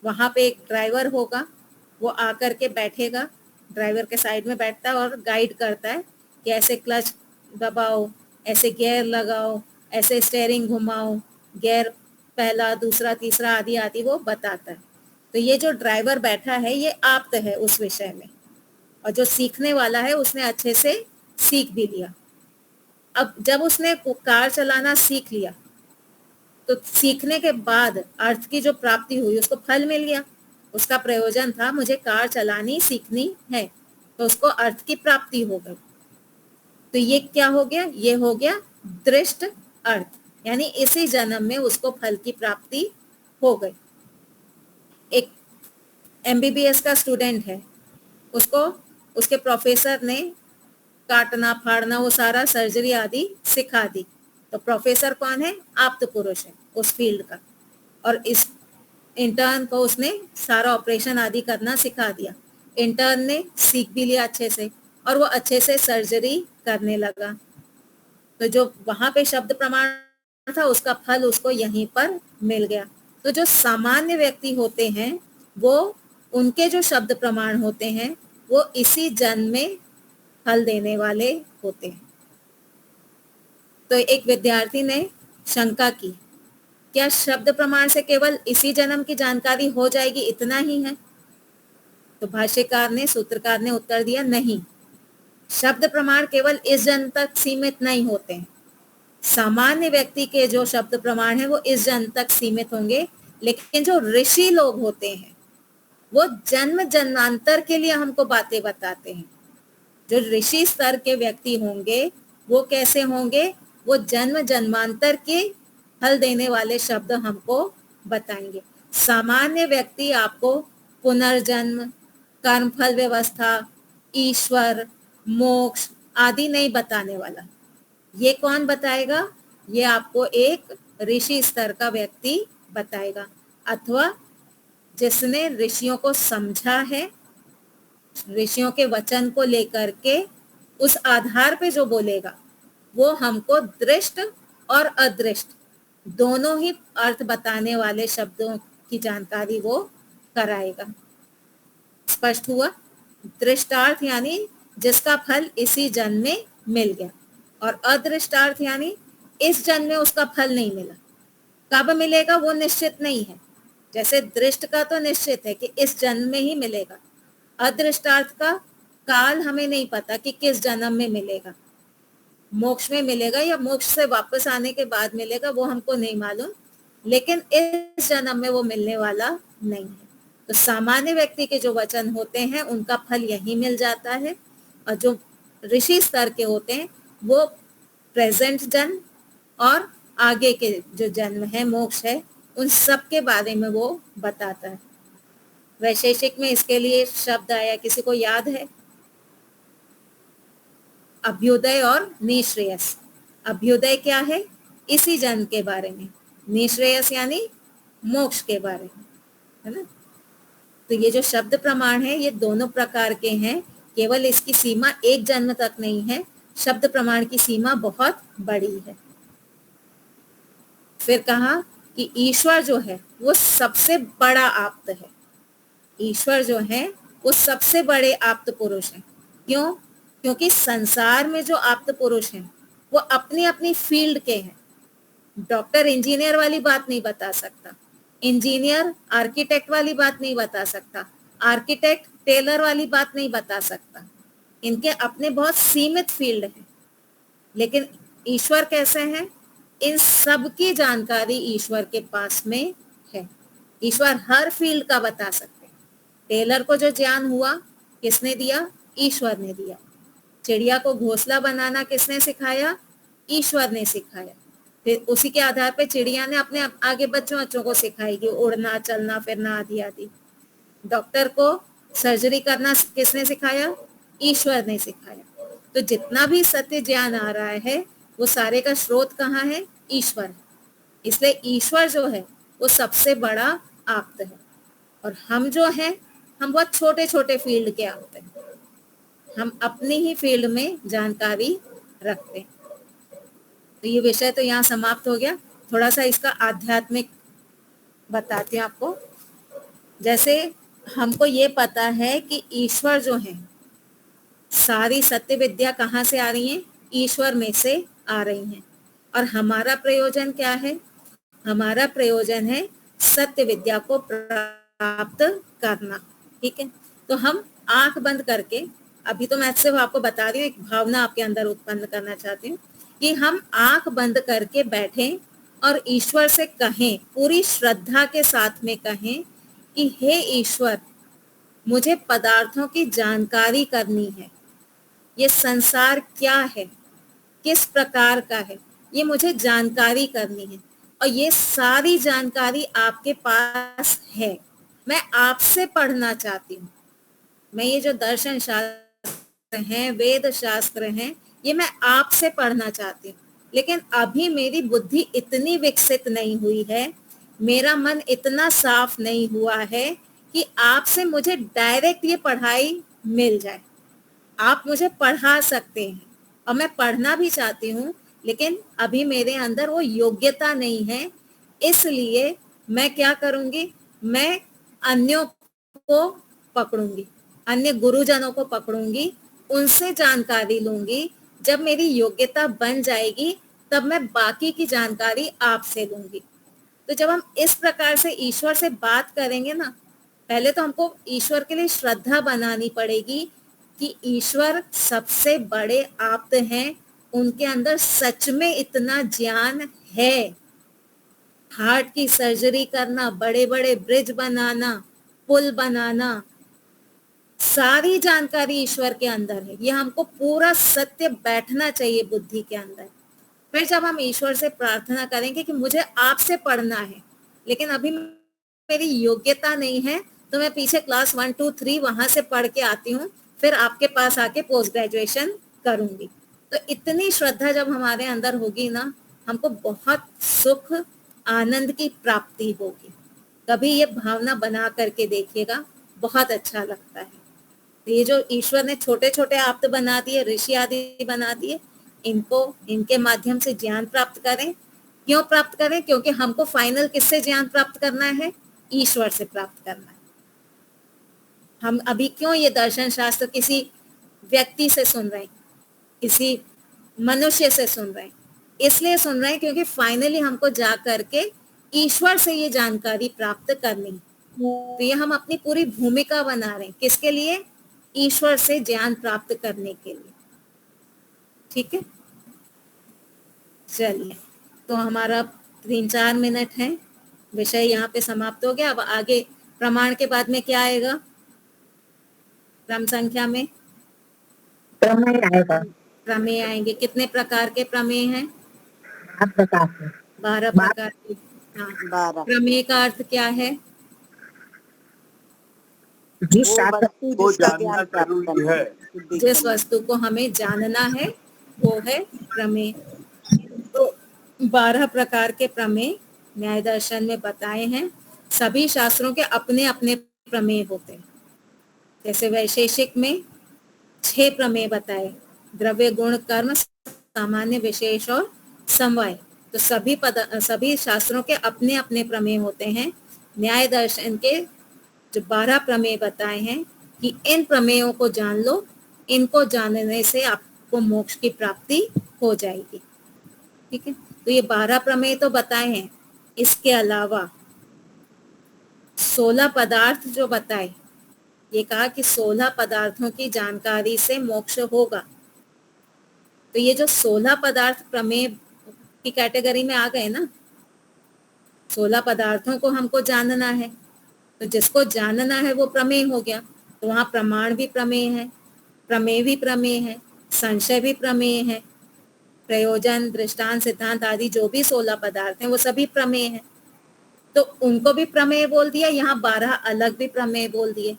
Speaker 1: वहाँ पे एक ड्राइवर होगा, वो आकर के बैठेगा, ड्राइवर के साइड में बैठता है और गाइड करता है कि ऐसे क्लच दबाओ, ऐसे गियर लगाओ, ऐसे स्टीयरिंग घुमाओ, गियर पहला दूसरा तीसरा आदि आदि वो बताता है। तो ये जो ड्राइवर बैठा है ये आप्त है उस विषय में, और जो सीखने वाला है उसने अच्छे से सीख भी लिया। अब जब उसने कार चलाना सीख लिया तो सीखने के बाद अर्थ की जो प्राप्ति हुई, उसको फल मिल गया, उसका प्रयोजन था मुझे कार चलानी सीखनी है, तो उसको अर्थ की प्राप्ति हो गई। तो ये क्या हो गया? ये हो गया दृष्ट अर्थ, यानी इसी जन्म में उसको फल की प्राप्ति हो गई। एक MBBS का स्टूडेंट है, उसको उसके प्रोफेसर ने काटना फाड़ना वो सारा सर्जरी आदि सिखा दी। तो प्रोफेसर कौन है? आप्त पुरुष है उस फील्ड का, और इस इंटर्न को उसने सारा ऑपरेशन आदि करना सिखा दिया। इंटर्न ने सीख भी लिया अच्छे से और वो अच्छे से सर्जरी करने लगा। तो जो वहां पे शब्द प्रमाण था उसका फल उसको यहीं पर मिल गया। तो जो सामान्य व्यक्ति होते हैं वो, उनके जो शब्द प्रमाण होते हैं वो इसी जन्म में फल देने वाले होते हैं। तो एक विद्यार्थी ने शंका की, क्या शब्द प्रमाण से केवल इसी जन्म की जानकारी हो जाएगी, इतना ही है? तो भाष्यकार ने, सूत्रकार ने उत्तर दिया, नहीं, शब्द प्रमाण केवल इस जन्म तक सीमित नहीं होते हैं। सामान्य व्यक्ति के जो शब्द प्रमाण है वो इस जन्म तक सीमित होंगे, लेकिन जो ऋषि लोग होते हैं वो जन्म जन्मांतर के लिए हमको बातें बताते हैं। जो ऋषि स्तर के व्यक्ति होंगे वो कैसे होंगे? वो जन्म जन्मांतर के फल देने वाले शब्द हमको बताएंगे। सामान्य व्यक्ति आपको पुनर्जन्म, कर्मफल व्यवस्था, ईश्वर, मोक्ष आदि नहीं बताने वाला। ये कौन बताएगा? ये आपको एक ऋषि स्तर का व्यक्ति बताएगा, अथवा जिसने ऋषियों को समझा है, ऋषियों के वचन को लेकर के उस आधार पे जो बोलेगा वो हमको दृष्ट और अदृष्ट दोनों ही अर्थ बताने वाले शब्दों की जानकारी वो कराएगा। स्पष्ट हुआ? दृष्टार्थ यानी जिसका फल इसी जन्म में मिल गया, और अदृष्टार्थ यानी इस जन्म में उसका फल नहीं मिला, कब मिलेगा वो निश्चित नहीं है। जैसे दृष्ट का तो निश्चित है कि इस जन्म में ही मिलेगा, अदृष्टार्थ का काल हमें नहीं पता कि किस जन्म में मिलेगा, मोक्ष में मिलेगा या मोक्ष से वापस आने के बाद मिलेगा, वो हमको नहीं मालूम, लेकिन इस जन्म में वो मिलने वाला नहीं है। तो सामान्य व्यक्ति के जो वचन होते हैं उनका फल यही मिल जाता है, और जो ऋषि स्तर के होते हैं वो प्रेजेंट जन्म और आगे के जो जन्म है, मोक्ष है, उन सब के बारे में वो बताता है। वैशेषिक में इसके लिए शब्द आया, किसी को याद है? अभ्युदय और निश्रेयस। अभ्युदय क्या है? इसी जन्म के बारे में, निश्रेयस यानी मोक्ष के बारे में, है ना। तो ये जो शब्द प्रमाण है ये दोनों प्रकार के हैं, केवल इसकी सीमा एक जन्म तक नहीं है, शब्द प्रमाण की सीमा बहुत बड़ी है। फिर कहा कि ईश्वर जो है वो सबसे बड़ा आप्त है। ईश्वर जो है वो सबसे बड़े आप्त पुरुष हैं। क्यों? क्योंकि संसार में जो आप्त पुरुष हैं वो अपनी अपनी फील्ड के हैं। डॉक्टर इंजीनियर वाली बात नहीं बता सकता, इंजीनियर आर्किटेक्ट वाली बात नहीं बता सकता, आर्किटेक्ट टेलर वाली बात नहीं बता सकता। इनके अपने बहुत सीमित फील्ड है। लेकिन ईश्वर कैसे हैं? इन सब की जानकारी ईश्वर के पास में है। ईश्वर हर फील्ड का बता सकते हैं। टेलर को जो ज्ञान हुआ किसने दिया? ईश्वर ने दिया। चिड़िया को घोंसला बनाना किसने सिखाया? ईश्वर ने सिखाया। फिर उसी के आधार पे चिड़िया ने अपने आगे बच्चों को सिखाई कि उड़ना, चलना फिरना आदि आदि। डॉक्टर को सर्जरी करना किसने सिखाया? ईश्वर ने सिखाया। तो जितना भी सत्य ज्ञान आ रहा है वो सारे का स्रोत कहाँ है? ईश्वर है। इसलिए ईश्वर जो है वो सबसे बड़ा आप्त है, और हम जो हैं हम बहुत छोटे छोटे फील्ड के आप्त हैं। हम अपनी ही फील्ड में जानकारी रखते हैं। तो ये विषय तो यहाँ समाप्त हो गया। थोड़ा सा इसका आध्यात्मिक बताती हूँ आपको। जैसे हमको ये पता है कि ईश्वर जो है, सारी सत्य विद्या कहाँ से आ रही है? ईश्वर में से आ रही हैं। और हमारा प्रयोजन क्या है? हमारा प्रयोजन है सत्य विद्या को प्राप्त करना। ठीक है, तो हम आंख बंद करके, अभी तो मैं सिर्फ आपको बता रही हूँ, एक भावना आपके अंदर उत्पन्न करना चाहती हूँ कि हम आंख बंद करके बैठें और ईश्वर से कहें, पूरी श्रद्धा के साथ में कहें कि हे ईश्वर, मुझे पदार्थों की जानकारी करनी है। ये संसार क्या है, किस प्रकार का है, ये मुझे जानकारी करनी है, और ये सारी जानकारी आपके पास है। मैं आपसे पढ़ना चाहती हूँ। मैं ये जो दर्शन शास्त्र हैं, वेद शास्त्र हैं, ये मैं आपसे पढ़ना चाहती हूँ। लेकिन अभी मेरी बुद्धि इतनी विकसित नहीं हुई है, मेरा मन इतना साफ नहीं हुआ है कि आपसे मुझे डायरेक्ट ये पढ़ाई मिल जाए। आप मुझे पढ़ा सकते हैं और मैं पढ़ना भी चाहती हूँ, लेकिन अभी मेरे अंदर वो योग्यता नहीं है। इसलिए मैं क्या करूँगी? मैं अन्यों को पकड़ूंगी, अन्य गुरुजनों को पकड़ूंगी, उनसे जानकारी लूंगी। जब मेरी योग्यता बन जाएगी तब मैं बाकी की जानकारी आपसे लूंगी। तो जब हम इस प्रकार से ईश्वर से बात करेंगे ना, पहले तो हमको ईश्वर के लिए श्रद्धा बनानी पड़ेगी कि ईश्वर सबसे बड़े आप्त हैं, उनके अंदर सच में इतना ज्ञान है। हार्ट की सर्जरी करना, बड़े बड़े ब्रिज बनाना, पुल बनाना, सारी जानकारी ईश्वर के अंदर है। ये हमको पूरा सत्य बैठना चाहिए बुद्धि के अंदर। फिर जब हम ईश्वर से प्रार्थना करेंगे कि मुझे आपसे पढ़ना है, लेकिन अभी मेरी योग्यता नहीं है, तो मैं पीछे क्लास 1, 2, 3 वहां से पढ़ के आती हूँ, फिर आपके पास आके पोस्ट ग्रेजुएशन करूंगी। तो इतनी श्रद्धा जब हमारे अंदर होगी ना, हमको बहुत सुख आनंद की प्राप्ति होगी। कभी ये भावना बना करके देखिएगा, बहुत अच्छा लगता है। तो ये जो ईश्वर ने छोटे छोटे आप्त बना दिए, ऋषि आदि बना दिए, इनके माध्यम से ज्ञान प्राप्त करें। क्यों प्राप्त करें? क्योंकि हमको फाइनल किससे ज्ञान प्राप्त करना है? ईश्वर से प्राप्त करना है। हम अभी क्यों ये दर्शन शास्त्र किसी व्यक्ति से सुन रहे हैं, किसी मनुष्य से सुन रहे हैं? इसलिए सुन रहे हैं क्योंकि फाइनली हमको जा करके ईश्वर से ये जानकारी प्राप्त करनी है। तो ये हम अपनी पूरी भूमिका बना रहे हैं, किसके लिए? ईश्वर से ज्ञान प्राप्त करने के लिए। ठीक है, चलिए, तो हमारा 3-4 मिनट है, विषय यहाँ पे समाप्त हो गया। अब आगे प्रमाण के बाद में क्या आएगा? क्रम संख्या में
Speaker 3: प्रमेय आएगा।
Speaker 1: प्रमेय आएंगे। कितने प्रकार के प्रमेय हैं?
Speaker 3: 8 प्रकार के।
Speaker 1: 12 प्रकार के। हाँ,
Speaker 2: 12।
Speaker 1: प्रमेय का अर्थ क्या है?
Speaker 3: जिस
Speaker 2: वो
Speaker 3: शास्त्र
Speaker 2: वस्तु
Speaker 6: वो
Speaker 2: जिसका
Speaker 6: जानना
Speaker 2: ज्ञान प्राप्त
Speaker 6: जरूरी
Speaker 2: करना
Speaker 6: है।
Speaker 2: है।
Speaker 1: जिस वस्तु को हमें जानना है वो है प्रमेय। तो 12 प्रकार के प्रमेय न्याय दर्शन में बताए हैं। सभी शास्त्रों के अपने अपने प्रमेय होते हैं। जैसे वैशेषिक में 6 प्रमेय बताए, द्रव्य, गुण, कर्म, सामान्य, विशेष और समवाय। तो सभी शास्त्रों के अपने अपने प्रमेय होते हैं। न्याय दर्शन के जो 12 प्रमेय बताए हैं कि इन प्रमेयों को जान लो, इनको जानने से आपको मोक्ष की प्राप्ति हो जाएगी। ठीक है, तो ये 12 प्रमेय तो बताए हैं। इसके अलावा 16 पदार्थ जो बताए, ये कहा कि 16 पदार्थों की जानकारी से मोक्ष होगा। तो ये जो 16 पदार्थ प्रमेय की कैटेगरी में आ गए ना, 16 पदार्थों को हमको जानना है, तो जिसको जानना है वो प्रमेय हो गया। तो वहां प्रमाण भी प्रमेय है, प्रमेय भी प्रमेय है, संशय भी प्रमेय है, प्रयोजन, दृष्टांत, सिद्धांत आदि जो भी 16 पदार्थ हैं वो सभी प्रमेय हैं। तो उनको भी प्रमेय बोल दिया, यहाँ 12 अलग भी प्रमेय बोल दिए।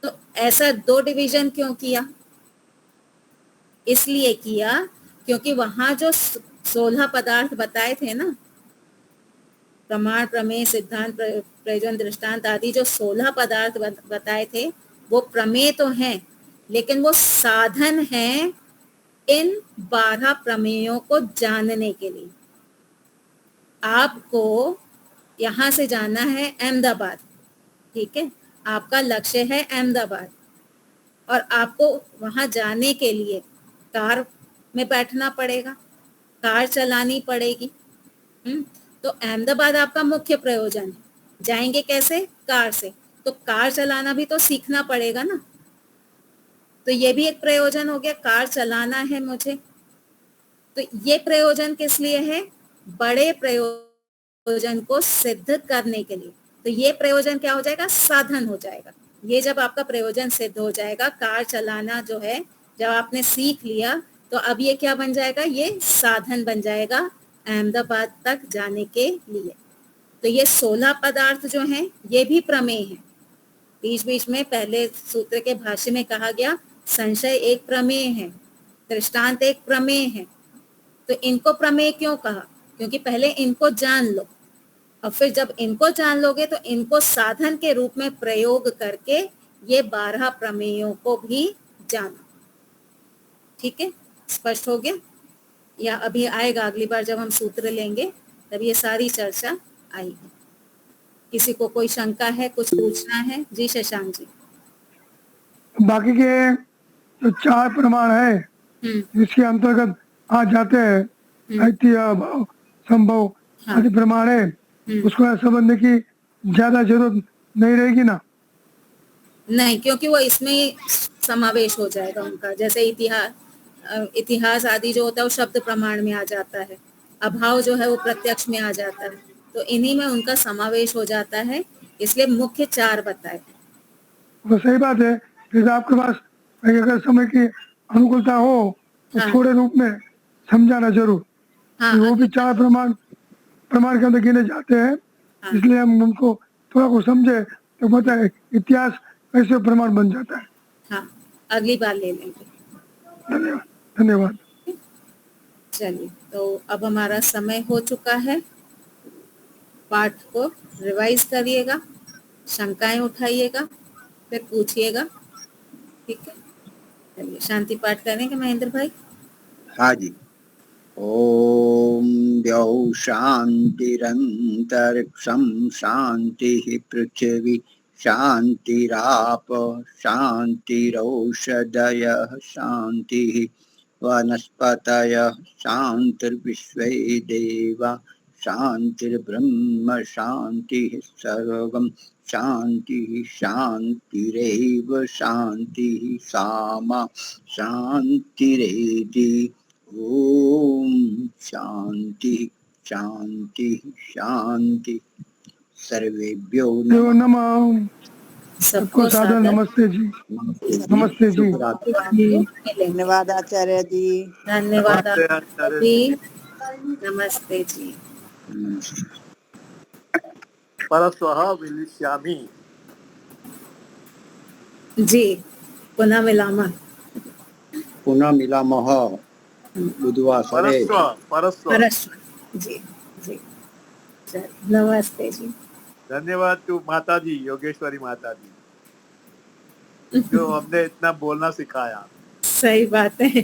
Speaker 1: तो ऐसा 2 डिवीजन क्यों किया? इसलिए किया क्योंकि वहां जो 16 पदार्थ बताए थे ना, प्रमाण, प्रमेय, सिद्धांत, प्रयोजन, दृष्टांत आदि जो 16 पदार्थ बताए थे वो प्रमेय तो हैं, लेकिन वो साधन हैं इन 12 प्रमेयों को जानने के लिए। आपको यहाँ से जाना है अहमदाबाद, ठीक है, आपका लक्ष्य है अहमदाबाद, और आपको वहां जाने के लिए कार में बैठना पड़ेगा, कार चलानी पड़ेगी। तो अहमदाबाद आपका मुख्य प्रयोजन है। जाएंगे कैसे? कार से। तो कार चलाना भी तो सीखना पड़ेगा ना। तो ये भी एक प्रयोजन हो गया, कार चलाना है मुझे। तो ये प्रयोजन किस लिए है? बड़े प्रयोजन को सिद्ध करने के लिए। तो ये प्रयोजन क्या हो जाएगा? साधन हो जाएगा। ये जब आपका प्रयोजन सिद्ध हो जाएगा, कार चलाना जो है जब आपने सीख लिया, तो अब ये क्या बन जाएगा? ये साधन बन जाएगा अहमदाबाद तक जाने के लिए। तो ये 16 पदार्थ जो हैं ये भी प्रमेय हैं। बीच बीच में पहले सूत्र के भाष्य में कहा गया संशय एक प्रमेय है, दृष्टांत एक प्रमेय है। तो इनको प्रमेय क्यों कहा? क्योंकि पहले इनको जान लो, और फिर जब इनको जान लोगे तो इनको साधन के रूप में प्रयोग करके ये 12 प्रमेयों को भी जानो। ठीक है, स्पष्ट हो गया? या अभी आएगा, अगली बार जब हम सूत्र लेंगे तब ये सारी चर्चा आएगी। किसी को कोई शंका है, कुछ पूछना है? जी शशांक जी।
Speaker 5: बाकी के जो 4 प्रमाण है जिसके अंतर्गत आ जाते हैं ऐतिह्य, भाव, संभव आदि प्रमाण है, उसको समझने की ज्यादा जरूरत नहीं रहेगी ना?
Speaker 1: नहीं, क्योंकि वो इसमें ही समावेश हो जाएगा उनका। जैसे इतिहास आदि जो होता है वो शब्द प्रमाण में आ जाता है, अभाव जो है वो प्रत्यक्ष में आ जाता है, तो इन्हीं में उनका समावेश हो जाता है। इसलिए मुख्य 4 बताए।
Speaker 5: वो सही बात है। फिर आपके पास अगर समय की अनुकूलता हो तो थोड़े रूप में समझाना जरूर। वो भी 4 प्रमाण के अंदर गिने जाते हैं, इसलिए हम उनको थोड़ा को समझे तो पता है इतिहास कैसे प्रमाण बन जाता है।
Speaker 1: हाँ, अगली बार ले लेंगे।
Speaker 5: धन्यवाद, धन्यवाद।
Speaker 1: चलिए, तो अब हमारा समय हो चुका है। पाठ को रिवाइज करिएगा, शंकाएं उठाइएगा, फिर पूछिएगा। ठीक है, चलिए शांति पाठ करेंगे महेंद्र भाई।
Speaker 4: हाँ जी। ओम द्यौ शांतिरंतरिक्षं शांति पृथ्वी शांतिराप शांतिरौषधयः शांति वनस्पतयः शांतिर्विश्वे देवा शांतिर्ब्रह्म शांतिः सर्वं शांतिः शांतिरेव शांतिः सामा शांतिरेधि। ओम शांति शांति शांति। सर्वेभ्यो
Speaker 5: जो
Speaker 4: नमः।
Speaker 5: नमः।
Speaker 1: सबको
Speaker 5: सबको सादर
Speaker 1: सादर
Speaker 5: नमस्ते जी। नमस्ते जी।
Speaker 4: शुभ रात्रि।
Speaker 1: मिलेंगे।
Speaker 2: धन्यवाद आचार्य जी।
Speaker 1: धन्यवाद
Speaker 6: नमस्ते
Speaker 1: आपको
Speaker 6: आचार्य
Speaker 1: भी।
Speaker 6: जी।
Speaker 1: नमस्ते जी।
Speaker 6: परश्वः मिलिष्यामि।
Speaker 1: जी, पुनः मिलामः।
Speaker 4: पुनः मिलामः बुधवासरे।
Speaker 6: परश्व
Speaker 1: परस्पर। जी जी, चलिए, नमस्ते जी।
Speaker 6: धन्यवाद टू माता जी, योगेश्वरी माता जी, जो हमने इतना बोलना सिखाया।
Speaker 1: सही बात है।